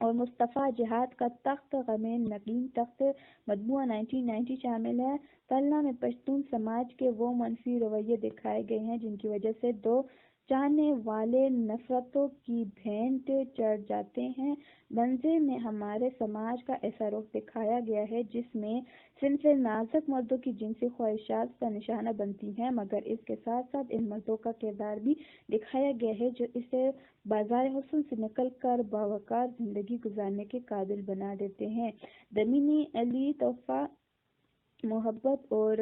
A: اور مصطفیٰ جہاد کا تخت غمِ نگین تخت مطبوعہ 1990 شامل ہے۔ ترلا میں پشتون سماج کے وہ منفی رویے دکھائے گئے ہیں جن کی وجہ سے دو چاہنے والے نفرتوں کی بھینٹ چڑھ جاتے ہیں۔ بنزے میں ہمارے سماج کا ایسا رخ دکھایا گیا ہے جس میں صنف نازک مردوں کی جنسی خواہشات اس کا نشانہ بنتی ہیں، مگر اس کے ساتھ ساتھ ان مردوں کا کردار بھی دکھایا گیا ہے جو اسے بازار حسن سے نکل کر باوقار زندگی گزارنے کے قابل بنا دیتے ہیں۔ دمینی علی تحفہ محبت اور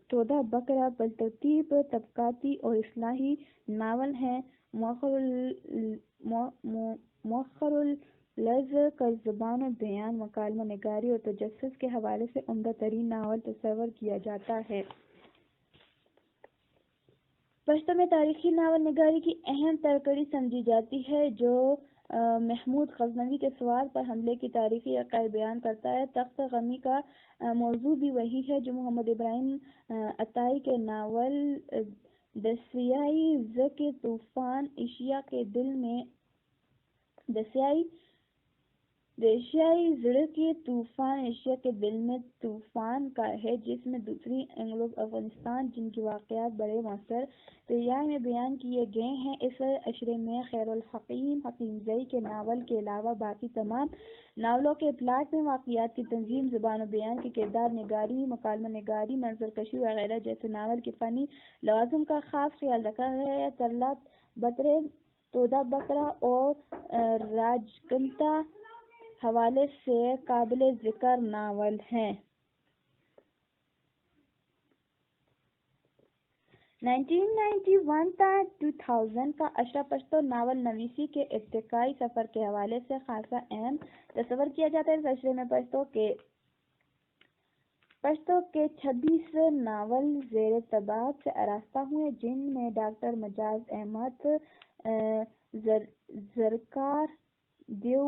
A: تودا بکرا بالترتیب طبقاتی اور اصلاحی ناول ہیں۔ مؤخر اللفظ کا زبان و بیان، مکالمہ نگاری اور تجسس کے حوالے سے عمدہ ترین ناول تصور کیا جاتا ہے۔ پشتو میں تاریخی ناول نگاری کی اہم تر کڑی سمجھی جاتی ہے جو محمود غزنوی کے سوات پر حملے کی تاریخی عقائد بیان کرتا ہے۔ تخت غمی کا موضوع بھی وہی ہے جو محمد ابراہیم عطائی کے ناول دسیائے ز کے طوفان ایشیا کے دل میں طوفان کا ہے، جس میں دوسری اینگلو افغانستان جنگ کے واقعات بڑے مؤثر طریقے میں بیان کیے گئے ہیں۔ اس اشرے میں خیر الحکیم حکیم زئی کے ناول کے علاوہ باقی تمام ناولوں کے پلاٹ میں واقعات کی تنظیم، زبان و بیان کی کردار نگاری، مکالمہ نگاری، منظر کشی وغیرہ جیسے ناول کے فنی لوازم کا خاص خیال رکھا گیا ہے۔ ترلا بترے، تودا بکرا اور راجکنتا حوالے سے قابل ذکر ناول ہیں۔ 1991 تا 2000 کا اشرا پشتو ناول نویسی کے ارتقائی سفر کے حوالے سے خاصا اہم تصور کیا جاتا ہے۔ اس اشرے میں پشتو کے 26 ناول زیر طباعت سے آراستہ ہوئے، جن میں ڈاکٹر مجاز احمد زرکار، دیو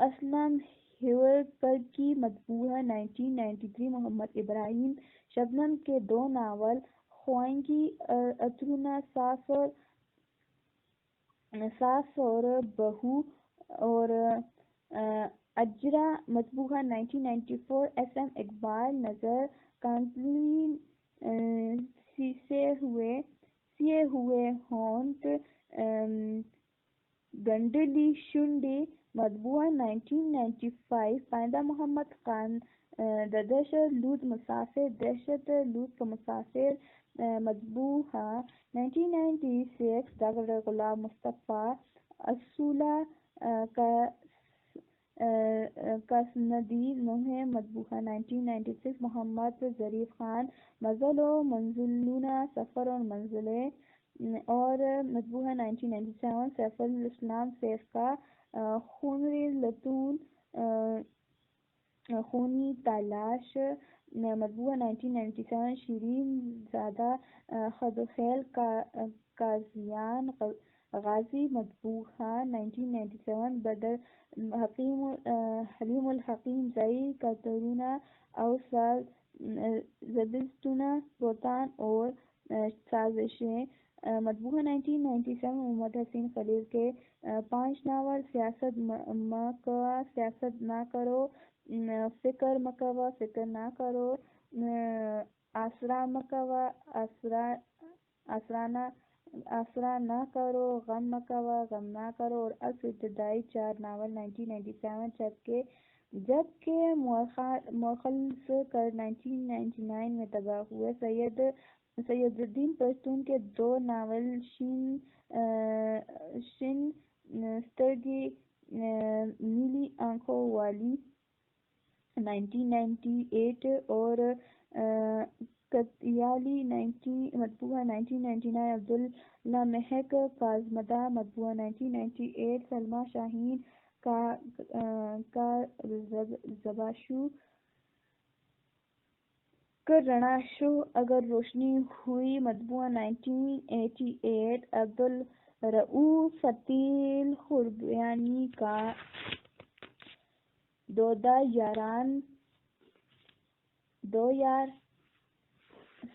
A: اسلم ہیورکر کی مطبوعہ 1993 محمد ابراہیم شبنم کے 2 ناول خواہاں اترنا ساس اور بہو اور اجرا مطبوعہ 1994 ایس ایم اقبال نظر کانزلی سیے ہوئے ہونٹ گنڈلی شنڈے مطبوعہ 1995 پائندہ محمد خان دہشت لوٹ کا مسافر مطبوعہ 1996 ڈاکٹر غلام مصطفیٰ اصولہ کا سندی نوحہ مطبوعہ 1996 محمد ظریف خان مظل و منزلون سفر اور منزلیں اور مطبوعہ 1997 سیف الاسلام سیف کا خونریزتون خونی تلاش مطبوعہ 1997 شیرین زادہ خدوخیل قاضیان غازی مطبوعہ 1997 بدر حلیم الحکیم زئی کاترونا اوسط زبستونا بوتان اور سازشیں مطبوعہ 1997 محمد حسین خلیل کے 5 ناول سیاست مکوہ سیاست نہ کرو فکر مکوہ فکر نہ کرو آسرا مکوہ آسرا نہ کرو غم مکوہ غم نہ کرو اور عکس ابتدائی 4 ناول 1997 جبکہ مخلص کر 1999 میں طبع ہوئے سید الدین پشتون کے 2 ناول شن سترگی نیلی آنکھوں والی 1998 اور قتیالی مطبوعہ 1999 عبداللہ مہک کازمدہ مطبوعہ 1998 سلمیٰ شاہین کا زباشو کرناشو اگر روشنی ہوئی مطبوعہ 1988 عبدالرؤوف فتیل خربیانی کا دو یار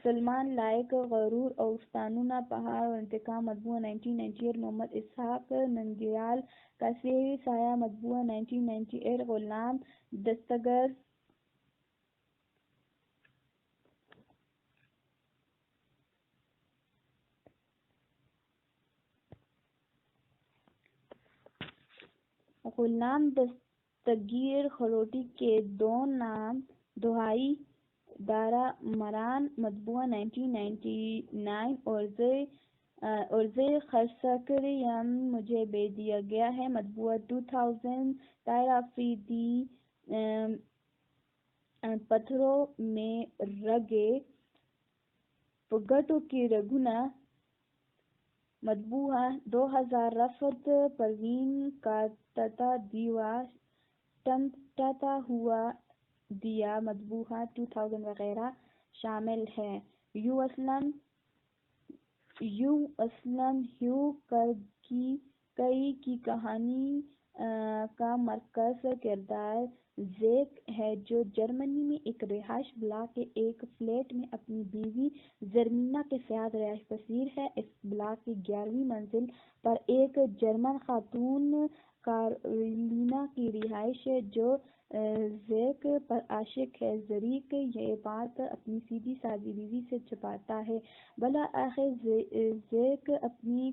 A: سلمان لائق غرور اوستانونا پہاڑ اور انتقام مطبوعہ 1998 محمد اسحاق ننگیال کا سیری سایہ مطبوعہ 1998 غلام دستگیر خروٹی کے 2 نام دہائی دارا مران مطبوعہ 1999 اور زے خرسکریم مجھے بے دیا گیا ہے مطبوعہ 2000 طاہر آفریدی پتھروں میں رگے پگٹو کی رگنا مطبوعہ 2000 رفت پروین کا تتا دیوا ٹمٹاتا ہوا دیا مطبوعہ 2000 وغیرہ شامل ہیں یوں اسلم ہیو کئی کی کہانی کا مرکز کردار زیک ہے جو جرمنی میں ایک رہائش بلاک کے ایک فلیٹ میں اپنی بیوی زرمینا کے ساتھ رہائش پذیر ہے اس بلاک کی 11ویں منزل پر ایک جرمن خاتون کارولینا کی رہائش ہے جو زیک پر عاشق ہے زریک یہ بات اپنی سیدھی سادی بیوی سے چھپاتا ہے بالآخر زیک اپنی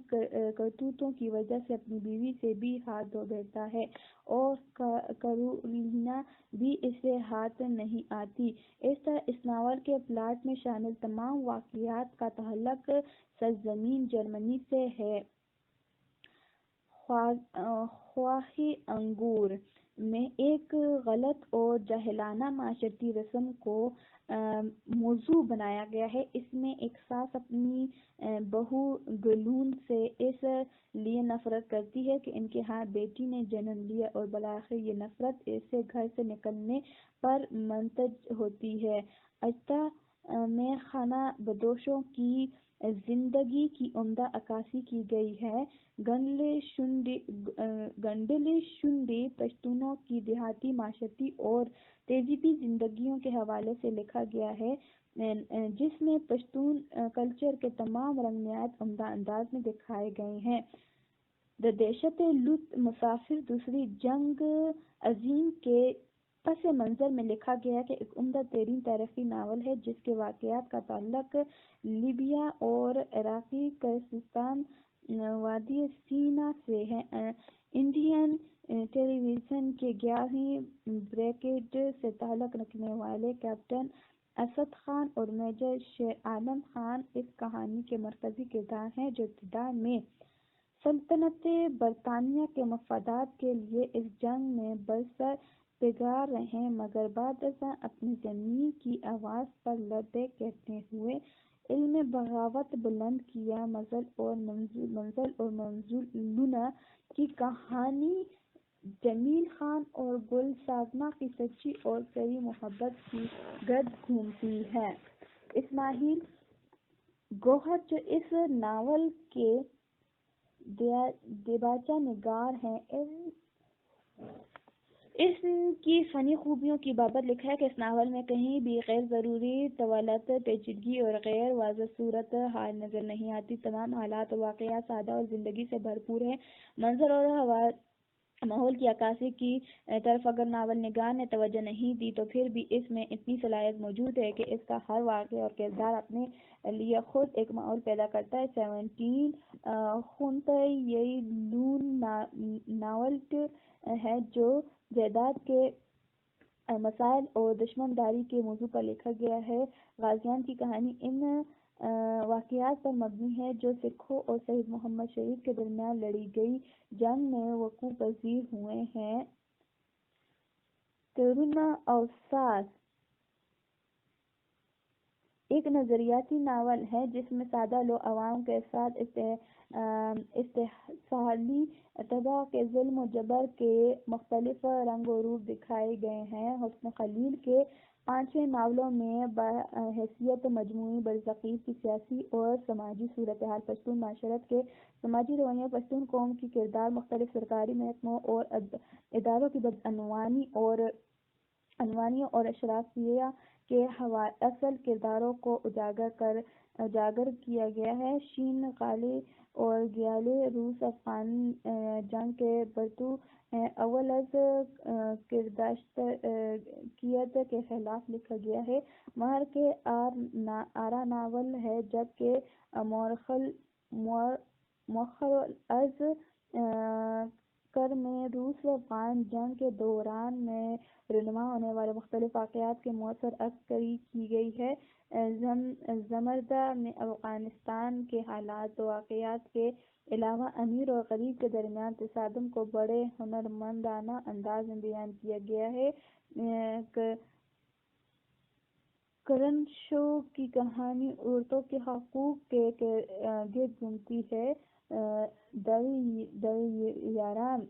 A: کرتوتوں کی وجہ سے اپنی بیوی سے بھی ہاتھ دھو بیٹھتا ہے اور کارولینا بھی اسے ہاتھ نہیں آتی اس طرح اس ناول کے پلاٹ میں شامل تمام واقعات کا تعلق سرزمین جرمنی سے ہے خواہی انگور میں ایک غلط اور جاہلانہ معاشرتی رسم کو موضوع بنایا گیا ہے اس میں ایک ساس اپنی بہو گلون سے اس لیے نفرت کرتی ہے کہ ان کے ہاں بیٹی نے جنم لیا اور بالآخر یہ نفرت اسے گھر سے نکلنے پر منتج ہوتی ہے اجتماع میں خانہ بدوشوں کی زندگی کی عمدہ عکاسی کی گئی ہے۔ گنڈلے شنڈے پشتونوں کی دیہاتی معیشت اور تہذیبی زندگیوں کے حوالے سے لکھا گیا ہے، جس میں پشتون کلچر کے تمام رنگ نہایت عمدہ انداز میں دکھائے گئے ہیں۔ دہشت لوٹ مسافر دوسری جنگ عظیم کے پس منظر میں لکھا گیا کہ ایک عمدہ ترین تاریخی ناول ہے جس کے واقعات کا تعلق لیبیا اور عراقی کردستان وادی سینا سے ہے۔ انڈین ٹیلی ویژن کے 11ویں بریگیڈ سے تعلق رکھنے والے کیپٹن اسد خان اور میجر شیر عالم خان اس کہانی کے مرکزی کردار ہیں، جو ابتدا میں سلطنت برطانیہ کے مفادات کے لیے اس جنگ میں برسر پیکار رہے، مگر بعد ازاں اپنی زمین کی آواز پر لڑتے کہتے ہوئے علم بغاوت بلند کیا۔ منزل اور منزلونہ کی کہانی جمیل خان اور گل سازما کی سچی اور کڑی محبت کی گرد گھومتی ہے۔ اسماعیل گوہر، جو اس ناول کے دیباچہ نگار ہیں، اس کی فنی خوبیوں کی بابت لکھا ہے کہ اس ناول میں کہیں بھی غیر ضروری طوالت، پیچیدگی اور غیر واضح صورت حال نظر نہیں آتی۔ تمام حالات اور واقعات سادہ اور زندگی سے بھرپور ہیں۔ منظر اور ماحول کی عکاسی کی طرف اگر ناول نگار نے توجہ نہیں دی تو پھر بھی اس میں اتنی صلاحیت موجود ہے کہ اس کا ہر واقعہ اور کردار اپنے لیے خود ایک ماحول پیدا کرتا ہے۔ 17 خونتہ یہ لون ناول ہے جو جائیداد کے مسائل اور دشمنداری کے موضوع پر لکھا گیا ہے۔ غازیان کی کہانی ان واقعات پر مبنی ہے جو سکھوں اور سید محمد شریف کے درمیان لڑی گئی جنگ میں وقوع پذیر ہوئے ہیں۔ ترونہ اوساط ایک نظریاتی ناول ہے جس میں سادہ لو عوام کے ساتھ استحصالی طبقہ کے ظلم و جبر کے مختلف رنگ و روپ دکھائے گئے ہیں۔ حسن خلیل کے 5 ناولوں میں بحیثیت مجموعی برصغیر کی سیاسی اور سماجی صورتحال، پشتون معاشرت کے سماجی رویوں، پشتون قوم کے کردار، مختلف سرکاری محکموں اور اداروں کی بدعنوانیوں اور اشرافیہ کے اصل کرداروں کو اجاگر کیا گیا ہے۔ شین غالے اور گیالے روس افغان جنگ کے برتو ہیں۔ اول از کرداشتکیت کے خلاف لکھا گیا ہے۔ مہر کے آرا ناول ہے جبکہ مؤخر از کر میں روس افغان جنگ کے دوران میں رونما ہونے والے مختلف واقعات کی مؤثر عکس کاری کی گئی ہے۔ زمردہ میں افغانستان کے حالات و واقعات کے علاوہ امیر اور غریب کے درمیان تصادم کو بڑے ہنرمندانہ انداز میں بیان کیا گیا ہے۔ کرنشو کی کہانی عورتوں کے حقوق کے گرد گھومتی ہے۔ یاران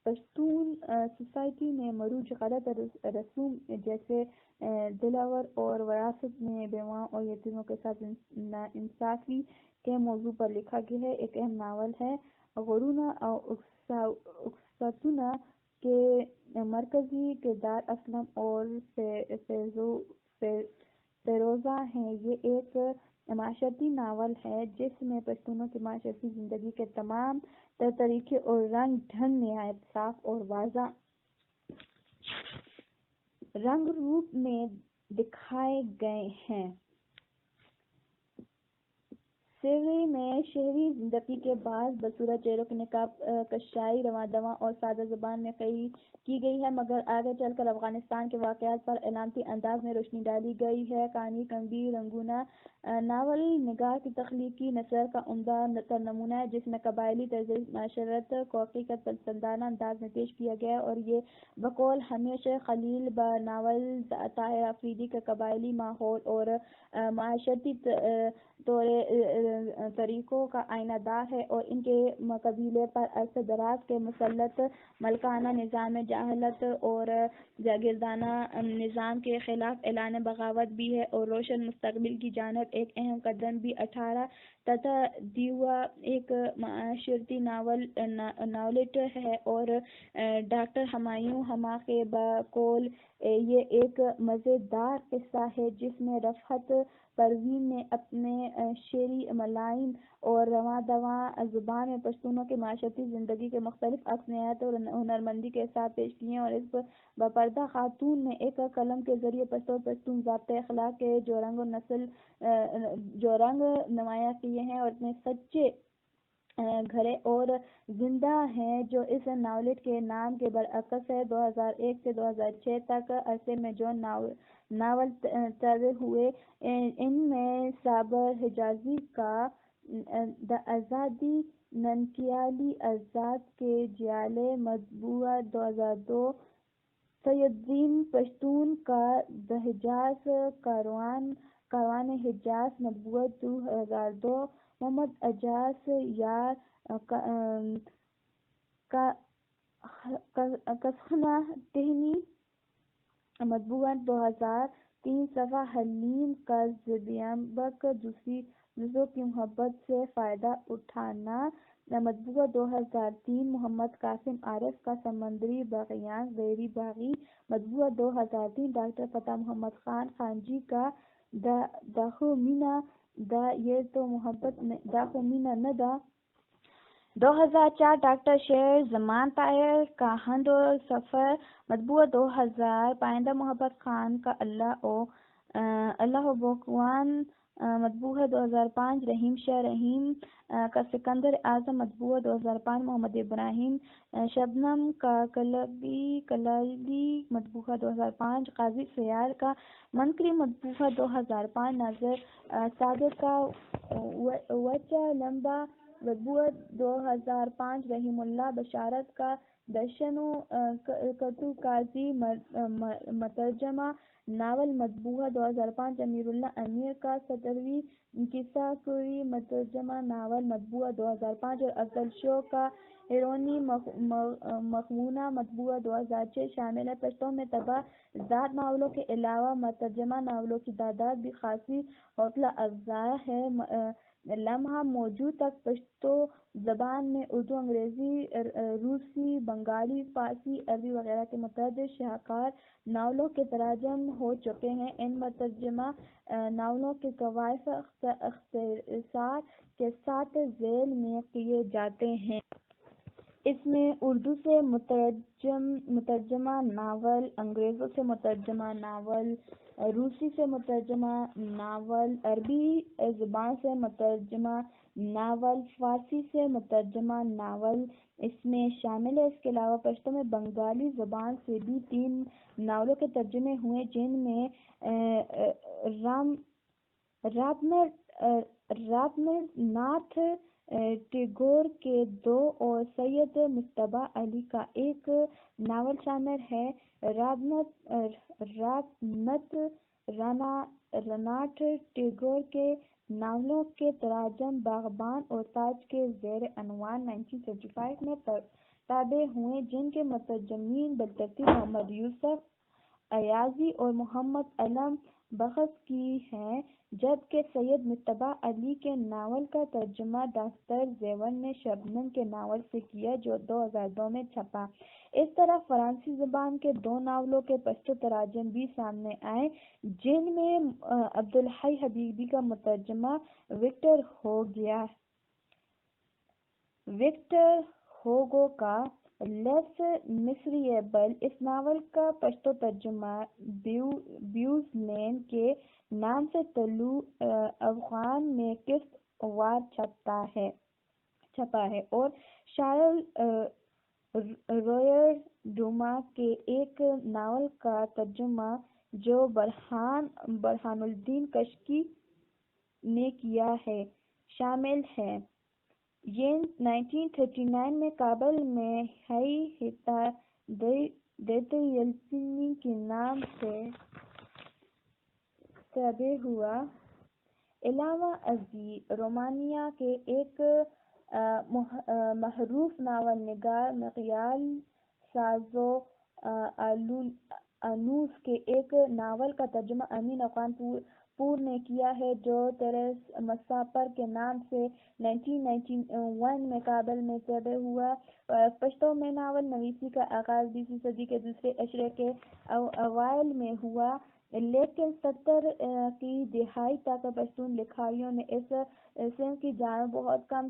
A: پشتون سوسائٹی میں مروج غلط رسوم جیسے دلاور اور وراثت میں بیواؤں اور یتیموں کے ساتھ ناانصافی کے موضوع پر لکھا گیا ہے۔ ایک اہم ناول ہے۔ غرونہ اکساتونا کے مرکزی کردار اسلم اور فیروزہ ہیں۔ یہ ایک معاشرتی ناول ہے جس میں پشتونوں کی معاشرتی زندگی کے تمام تر طریقے اور رنگ ڈھنگ نہایت صاف اور واضح رنگ روپ میں دکھائے گئے ہیں۔ سیوری میں شہری زندگی کے بعض بصورت چہروں کی نقاب کشائی رواں دواں اور سادہ زبان میں کی گئی ہے، مگر آگے چل کر افغانستان کے واقعات پر علامتی انداز میں روشنی ڈالی گئی ہے۔ کانی کمبی رنگونہ ناول نگار کی تخلیقی نثر کا عمدہ تر نمونہ ہے، جس میں قبائلی طرز معیشت کو حقیقت پسندانہ انداز میں پیش کیا گیا ہے اور یہ بقول ہمیش خلیل بناول طاہر افریدی کا قبائلی ماحول اور معاشرتی طریقوں کا آئینہ دار ہے اور ان کے قبیلے پر عرصہ دراز کے مسلط ملکانہ نظام جاہلیت اور جاگیردارانہ نظام کے خلاف اعلان بغاوت بھی ہے اور روشن مستقبل کی جانب ایک اہم قدم بھی اٹھا تھا۔ دیوا ایک معاشرتی ناولٹ ہے اور ڈاکٹر ہمایوں حما کے بقول یہ ایک مزیدار قصہ ہے جس میں رفعت پروین نے اپنے شعری ملائم اور رواں دواں زبان میں پشتونوں کی معاشرتی زندگی کے مختلف عکس نہایت اور ہنرمندی کے ساتھ پیش کیے ہیں، اور اس باپردہ خاتون نے ایک قلم کے ذریعے پشتون ضابطۂ اخلاق کے جو رنگ نمایاں کیے ہیں اور اتنے سچے گھرے اور زندہ ہیں جو اس ناولٹ کے نام کے برعکس ہے۔ 2001 سے 2006 تک عرصے میں جو ناول تر ہوئے ان میں صابر حجازی کا دا آزادی، ننکیالی آزاد کے جیالے مطبوعہ 2002، سیدالدین پشتون کا دا حجاز کاروان حجاز مطبوعہ 2002، محمد اعجاز یار کسخنہ ٹہنی مطبوعہ 2003، صفا حلیم کا زیبیابک دوسروں کی محبت سے فائدہ اٹھانا مطبوعہ 2003، محمد قاسم عارف کا سمندری باغیان زہری باغی مطبوعہ 2003، ڈاکٹر فتح محمد خان خانجی کا داخو مینہ دا یہ تو محبت داخو مینہ نہ دا 2004، ڈاکٹر شیر زمان طاہر کا ہند و سفر مطبوعہ 2000، پائندہ محمد خان کا اللہ و بکوان مطبوعہ 2005، رحیم شاہ رحیم کا سکندر اعظم مطبوعہ 2005، محمد ابراہیم شبنم کا کلیلی مطبوعہ 2005، قاضی سیار کا منکری مطبوعہ 2005، ناظر صادق کا وچہ لمبا مطبوعہ 2005، رحیم اللہ بشارت کا درشنوں کتو قاضی مترجمہ ناول مطبوعہ 2005، امیر اللہ امیر کا 17ویں قصہ کوئی مترجمہ ناول مطبوعہ 2005، اور افضل شو کا ہیرونی مخمونہ مطبوعہ 2006 شامل ہے۔ پشتو میں طبع ذات ناولوں کے علاوہ مترجمہ ناولوں کی تعداد بھی خاصی حوصلہ افزا ہے۔ لمحہ موجود تک پشتو زبان میں اردو، انگریزی، روسی، بنگالی، فارسی، عربی وغیرہ کے متعدد شاہکار ناولوں کے تراجم ہو چکے ہیں۔ ان مترجمہ ناولوں کے قوائف اختصار کے ساتھ ذیل میں کیے جاتے ہیں۔ اس میں اردو سے مترجمہ ناول، انگریزی سے مترجمہ ناول، روسی سے مترجمہ ناول، عربی زبان سے مترجمہ ناول، فارسی سے مترجمہ ناول اس میں شامل ہے۔ اس کے علاوہ پشتو میں بنگالی زبان سے بھی 3 ناولوں کے ترجمے ہوئے، جن میں رابندر ناتھ ٹیگور کے 2 اور سید مجتبیٰ علی کا 1 ناول شامل ہے۔ رابندرناتھ ٹیگور کے ناولوں کے تراجم باغبان اور تاج کے زیر عنوان 1975 میں طابع ہوئے، جن کے مترجمین بالترتیب محمد یوسف ایازی اور محمد علم بخش کی ہیں، جبکہ سید مجتبیٰ علی کے ناول کا ترجمہ ڈاکٹر زیون نے شبنم کے ناول سے کیا جو 2002 میں چھپا۔ اس طرح فرانسیسی زبان کے 2 ناولوں کے پشتو تراجم بھی سامنے آئے، جن میں عبدالحی حبیبی کا مترجمہ وکٹر ہوگو کا لیس مسریبل، اس ناول کا پشتو ترجمہ بیوز لین کے نام سے طلوع افغان میں قسط وار چھپا ہے، اور شارل رویر ڈوما کے ایک ناول کا ترجمہ جو برہان الدین کشکی نے کیا ہے شامل ہے۔ یہ 1939 میں کابل میں ہئی ہدایت یلچینی کے نام سے طابع ہوا۔ علاوہ ازیں رومانیہ کے ایک معروف ناول نگار مقیال سازو آنوس کے ایک ناول کا ترجمہ امین افغان پور نے کیا ہے جو تیرس مسافر کے نام سے 1991 میں کابل میں طبع ہوا۔ پشتو میں ناول نویسی کا آغاز 20ویں صدی کے دوسرے عشرے کے اوائل میں ہوا، لیکن 70 کی دہائی تک پشتون لکھاریوں نے اس صنف کی جانب بہت کم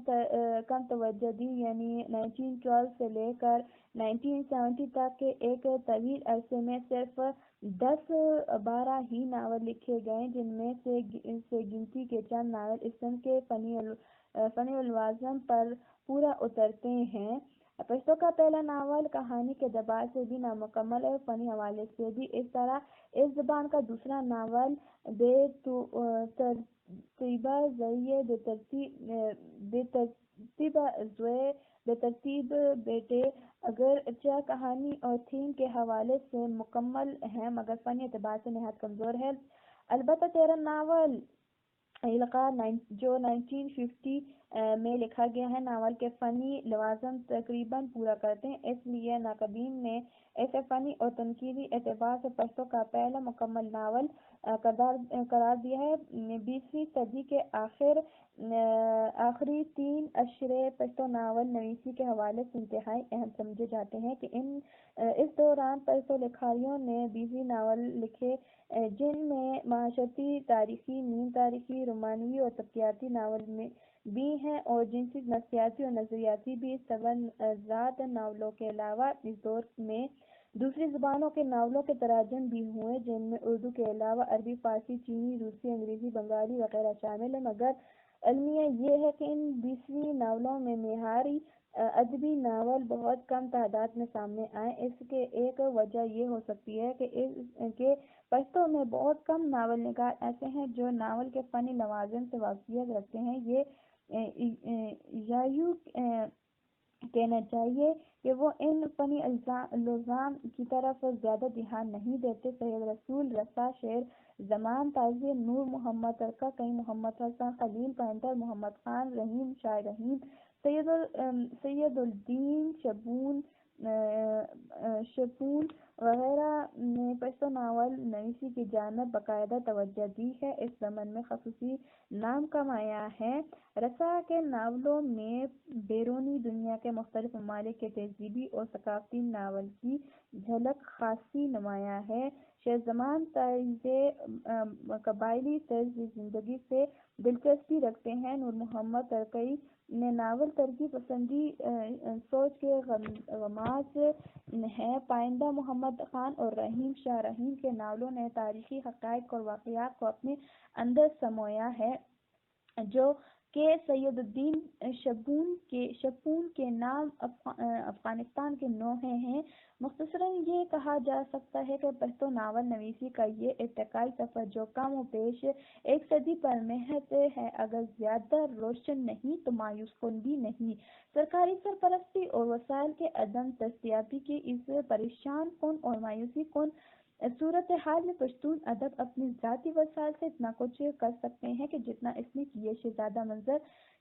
A: توجہ دی، یعنی 1912 سے لے کر 1970 تک کے ایک طویل عرصے میں صرف 10-12 ہی ناول لکھے گئے، جن میں سے گنتی کے چند ناول اس صنف کے فنی الوازم پر پورا اترتے ہیں۔ پشتو کا پہلا ناول کہانی کے اعتبار سے بھی نامکمل اور فنی حوالے سے بھی اس طرح اس زبان کا دوسرا ناول بے ترتیب بیٹے اگرچہ کہانی اور تھیم کے حوالے سے مکمل ہے مگر فنی اعتبار سے نہایت کمزور ہے۔ البتہ تیرا ناول القاء جو 1950 میں لکھا گیا ہے، ناول کے فنی لوازم تقریباً پورا کرتے ہیں، اس لیے ناقدین نے اسے فنی اور تنقیدی اعتبار سے پشتو کا پہلا مکمل ناول قرار دیا ہے۔ 20ویں صدی کے آخری 3 عشرے پشتو ناول نویسی کے حوالے سے انتہائی اہم سمجھے جاتے ہیں کہ اس دوران پشتو لکھاریوں نے 20 ناول لکھے، جن میں معاشرتی، تاریخی، نیم تاریخی، رومانوی اور طبقیاتی ناول بھی ہیں اور جنسی، نفسیاتی اور نظریاتی بھی۔ سبزاد ناولوں کے علاوہ اس دور میں دوسری زبانوں کے ناولوں کے تراجم بھی ہوئے، جن میں اردو کے علاوہ عربی، فارسی، چینی، روسی، انگریزی، بنگالی وغیرہ شامل ہیں، مگر المیہ یہ ہے کہ ان 20 ناولوں میں معیاری ادبی ناول بہت کم تعداد میں سامنے آئے۔ اس کی ایک وجہ یہ ہو سکتی ہے کہ پشتو میں بہت کم ناول نگار ایسے ہیں جو ناول کے فنی لوازم سے واقفیت رکھتے ہیں۔ یا یوں کہنا چاہیے کہ وہ ان فنی لوازم کی طرف زیادہ دھیان نہیں دیتے۔ سید رسول رسا، شیر زمان، تازی نور، محمد ترکا کئی، محمد حسن خلیل، پینٹر، محمد خان رحیم، شاہ رحیم، سید الدین شپون وغیرہ نے پشتو ناول نویسی کی جانب باقاعدہ توجہ دی ہے۔ اس ضمن میں خصوصی نام کمایا ہے۔ رسا کے ناولوں میں بیرونی دنیا کے مختلف ممالک کے تہذیبی اور ثقافتی ناول کی جھلک خاصی نمایاں ہے۔ شیر زمان طرز قبائلی طرز زندگی سے دلچسپی رکھتے ہیں۔ نور محمد ترکی نے ناول ترقی پسندی سوچ کے غماز ہیں۔ پائندہ محمد خان اور رحیم، شاہ رحیم کے ناولوں نے تاریخی حقائق اور واقعات کو اپنے اندر سمویا ہے، جو کہ سید الدین شپون کے نام افغانستان کے نوحے ہیں۔ مختصراً یہ کہا جا سکتا ہے کہ پشتو ناول نویسی کا یہ ارتقائی سفر، جو کم و بیش ایک صدی پر محیط ہے، اگر زیادہ روشن نہیں تو مایوس کن بھی نہیں۔ سرکاری سرپرستی اور وسائل کے عدم دستیابی کی اس پریشان کن اور مایوس کن صورتحال میں پشتون ادب اپنے ذاتی وسائل سے اتنا کچھ کر سکتے ہیں کہ جتنا اس نے کیے۔ شہزادہ منظر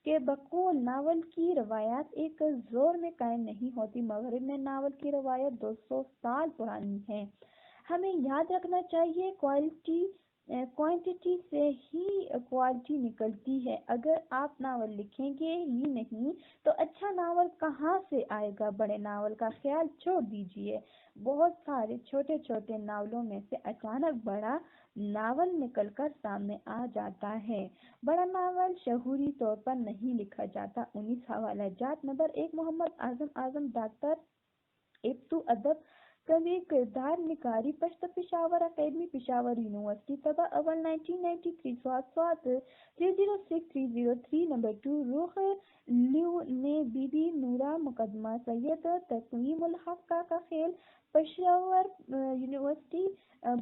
A: کے بقول ناول کی روایات ایک زور میں قائم نہیں ہوتی، مغرب میں ناول کی روایت 200 سال پرانی ہے۔ ہمیں یاد رکھنا چاہیے کوانٹٹی سے ہی کوالٹی نکلتی ہے۔ اگر آپ ناول لکھیں گے ہی نہیں تو اچھا ناول کہاں سے آئے گا؟ بڑے ناول کا خیال چھوڑ دیجیے، بہت سارے چھوٹے چھوٹے ناولوں میں سے اچانک بڑا ناول نکل کر سامنے آ جاتا ہے۔ بڑا ناول شعوری طور پر نہیں لکھا جاتا۔ 19 حوالہ جات: نمبر 1، محمد اعظم ڈاکٹر ابتو ادب کبھی کردار نگاری، پشتو، پشاور اکیڈمی، پشاور یونیورسٹی، طبع اول 1993، سوات 306303۔ نمبر 2، رخ لیو نے بی بی نورا مقدمہ، سید تقویم الحق کا کھیل، پشاور یونیورسٹی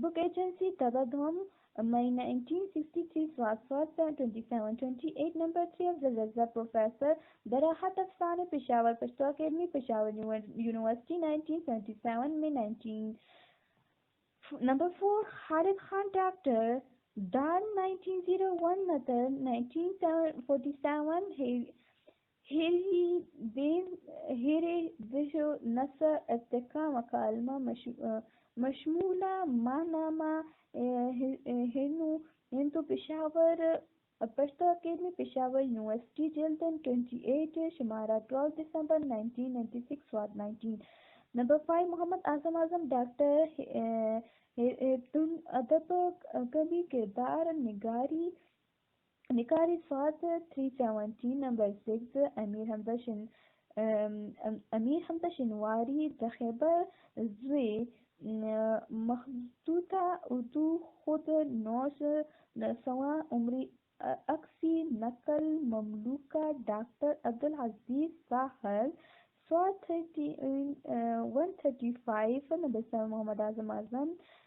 A: بک ایجنسی، طبع دوم، مئی 1963، سوات 2728۔ نمبر 3، افضل رضا پروفیسر، دراحت افسانے، پشاور پشتو اکیڈمی، پشاور یونیورسٹی 1977 میں۔ نمبر 4، خالد خان ڈاکٹر ڈان 1901 نتر 1947 هيري دشو نصر ارتقاء مكالمة مشمولة ماهنامة هندو پشاور پشتو اکیڈمی پشاور یونیورسٹی جلدن 28 شمارہ 12 دسمبر 1996 سواد 19 نمبر 5 محمد اعظم ڈاکٹر ادب کبھی کردار نگاری سواد 317 نمبر 6 امیر حمزہ شنواری دخیبر زوی مخطوطہ اردو خود نوش سواں عمری اکسی نقل مملوکہ ڈاکٹر عبدالعزیز ساحل سواد 135 نمبر 7 محمد اعظم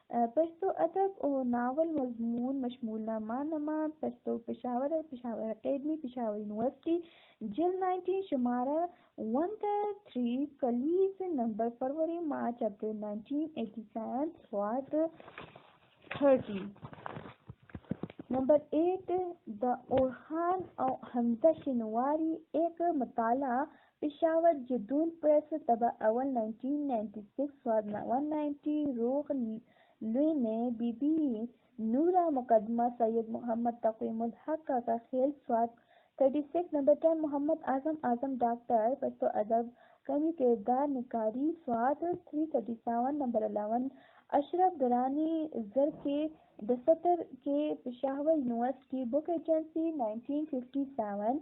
A: پشتو ادب و ناول مضمون مشمول نامہ پشتو پشاور اکیڈمی پشاور یونیورسٹی جلد 19 شمارہ 1-3 کلیز نمبر فروری مارچ اپریل 1987 سواد 30 نمبر 8 دا اورخان حمزہ شنواری ایک مطالعہ پشاور جدون پریس طبع اول 1996 سواد 190 روغ لونے بی بی نورہ مقدمہ سید محمد تقویم الحق کا خیل سواد 36 نمبر 10 محمد اعظم ڈاکٹر پشتو ادب کمی کردار نگاری سواد 337 نمبر 11 اشرف درانی زر کے دستر کے پشاور یونیورسٹی بک ایجنسی 1957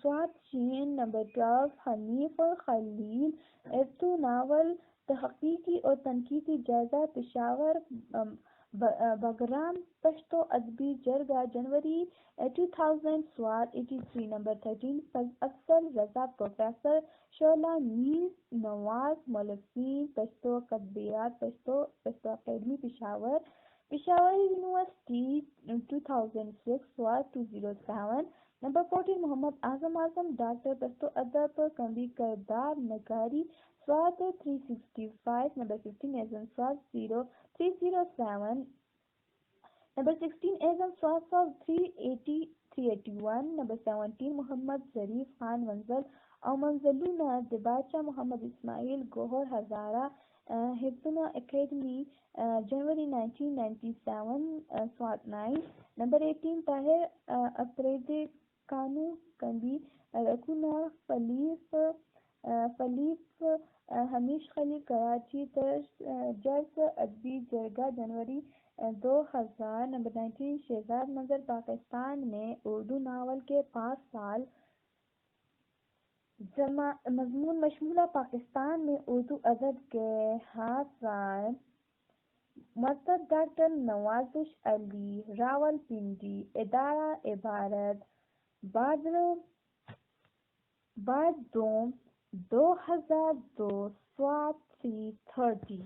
A: سواد شین نمبر 12 حنیف خلیل اردو ناول تحقیقی اور تنقیدی جائزہ پشاور بگرام پشتو ادبی جرگہ جنوری 2000 سواد 83 نمبر 13 افضل رضا پروفیسر شعلہ میر نواز مولفین پشتو کتبیات پشتو اکیڈمی پشاور یونیورسٹی 2006 سواد 207 نمبر 14 محمد اعظم ڈاکٹر پشتو ادب کمی کردار نگاری سواد 365 نمبر 15 اعظم سواد 307 نمبر 16 اعظم سواد 381 نمبر 17 محمد ظریف خان منزل اور منزلونہ دباچہ محمد اسماعیل گوہر ہزارہ حفظنا اکیڈمی جنوری 1997 سواد 9 نمبر 18 طاہر افریدی کانو کمبی رکونا فلیف حمیش خلیل کراچی جرس ادبی جرگہ جنوری 2000 نمبر 19 شہزاد منظر پاکستان میں اردو ناول کے 5 سال مضمون مشمولہ پاکستان میں اردو ادب کے 7 سال مرتب ڈاکٹر نوازش علی راولپنڈی ادارہ عبارت بعد دوم 2002 سواد 330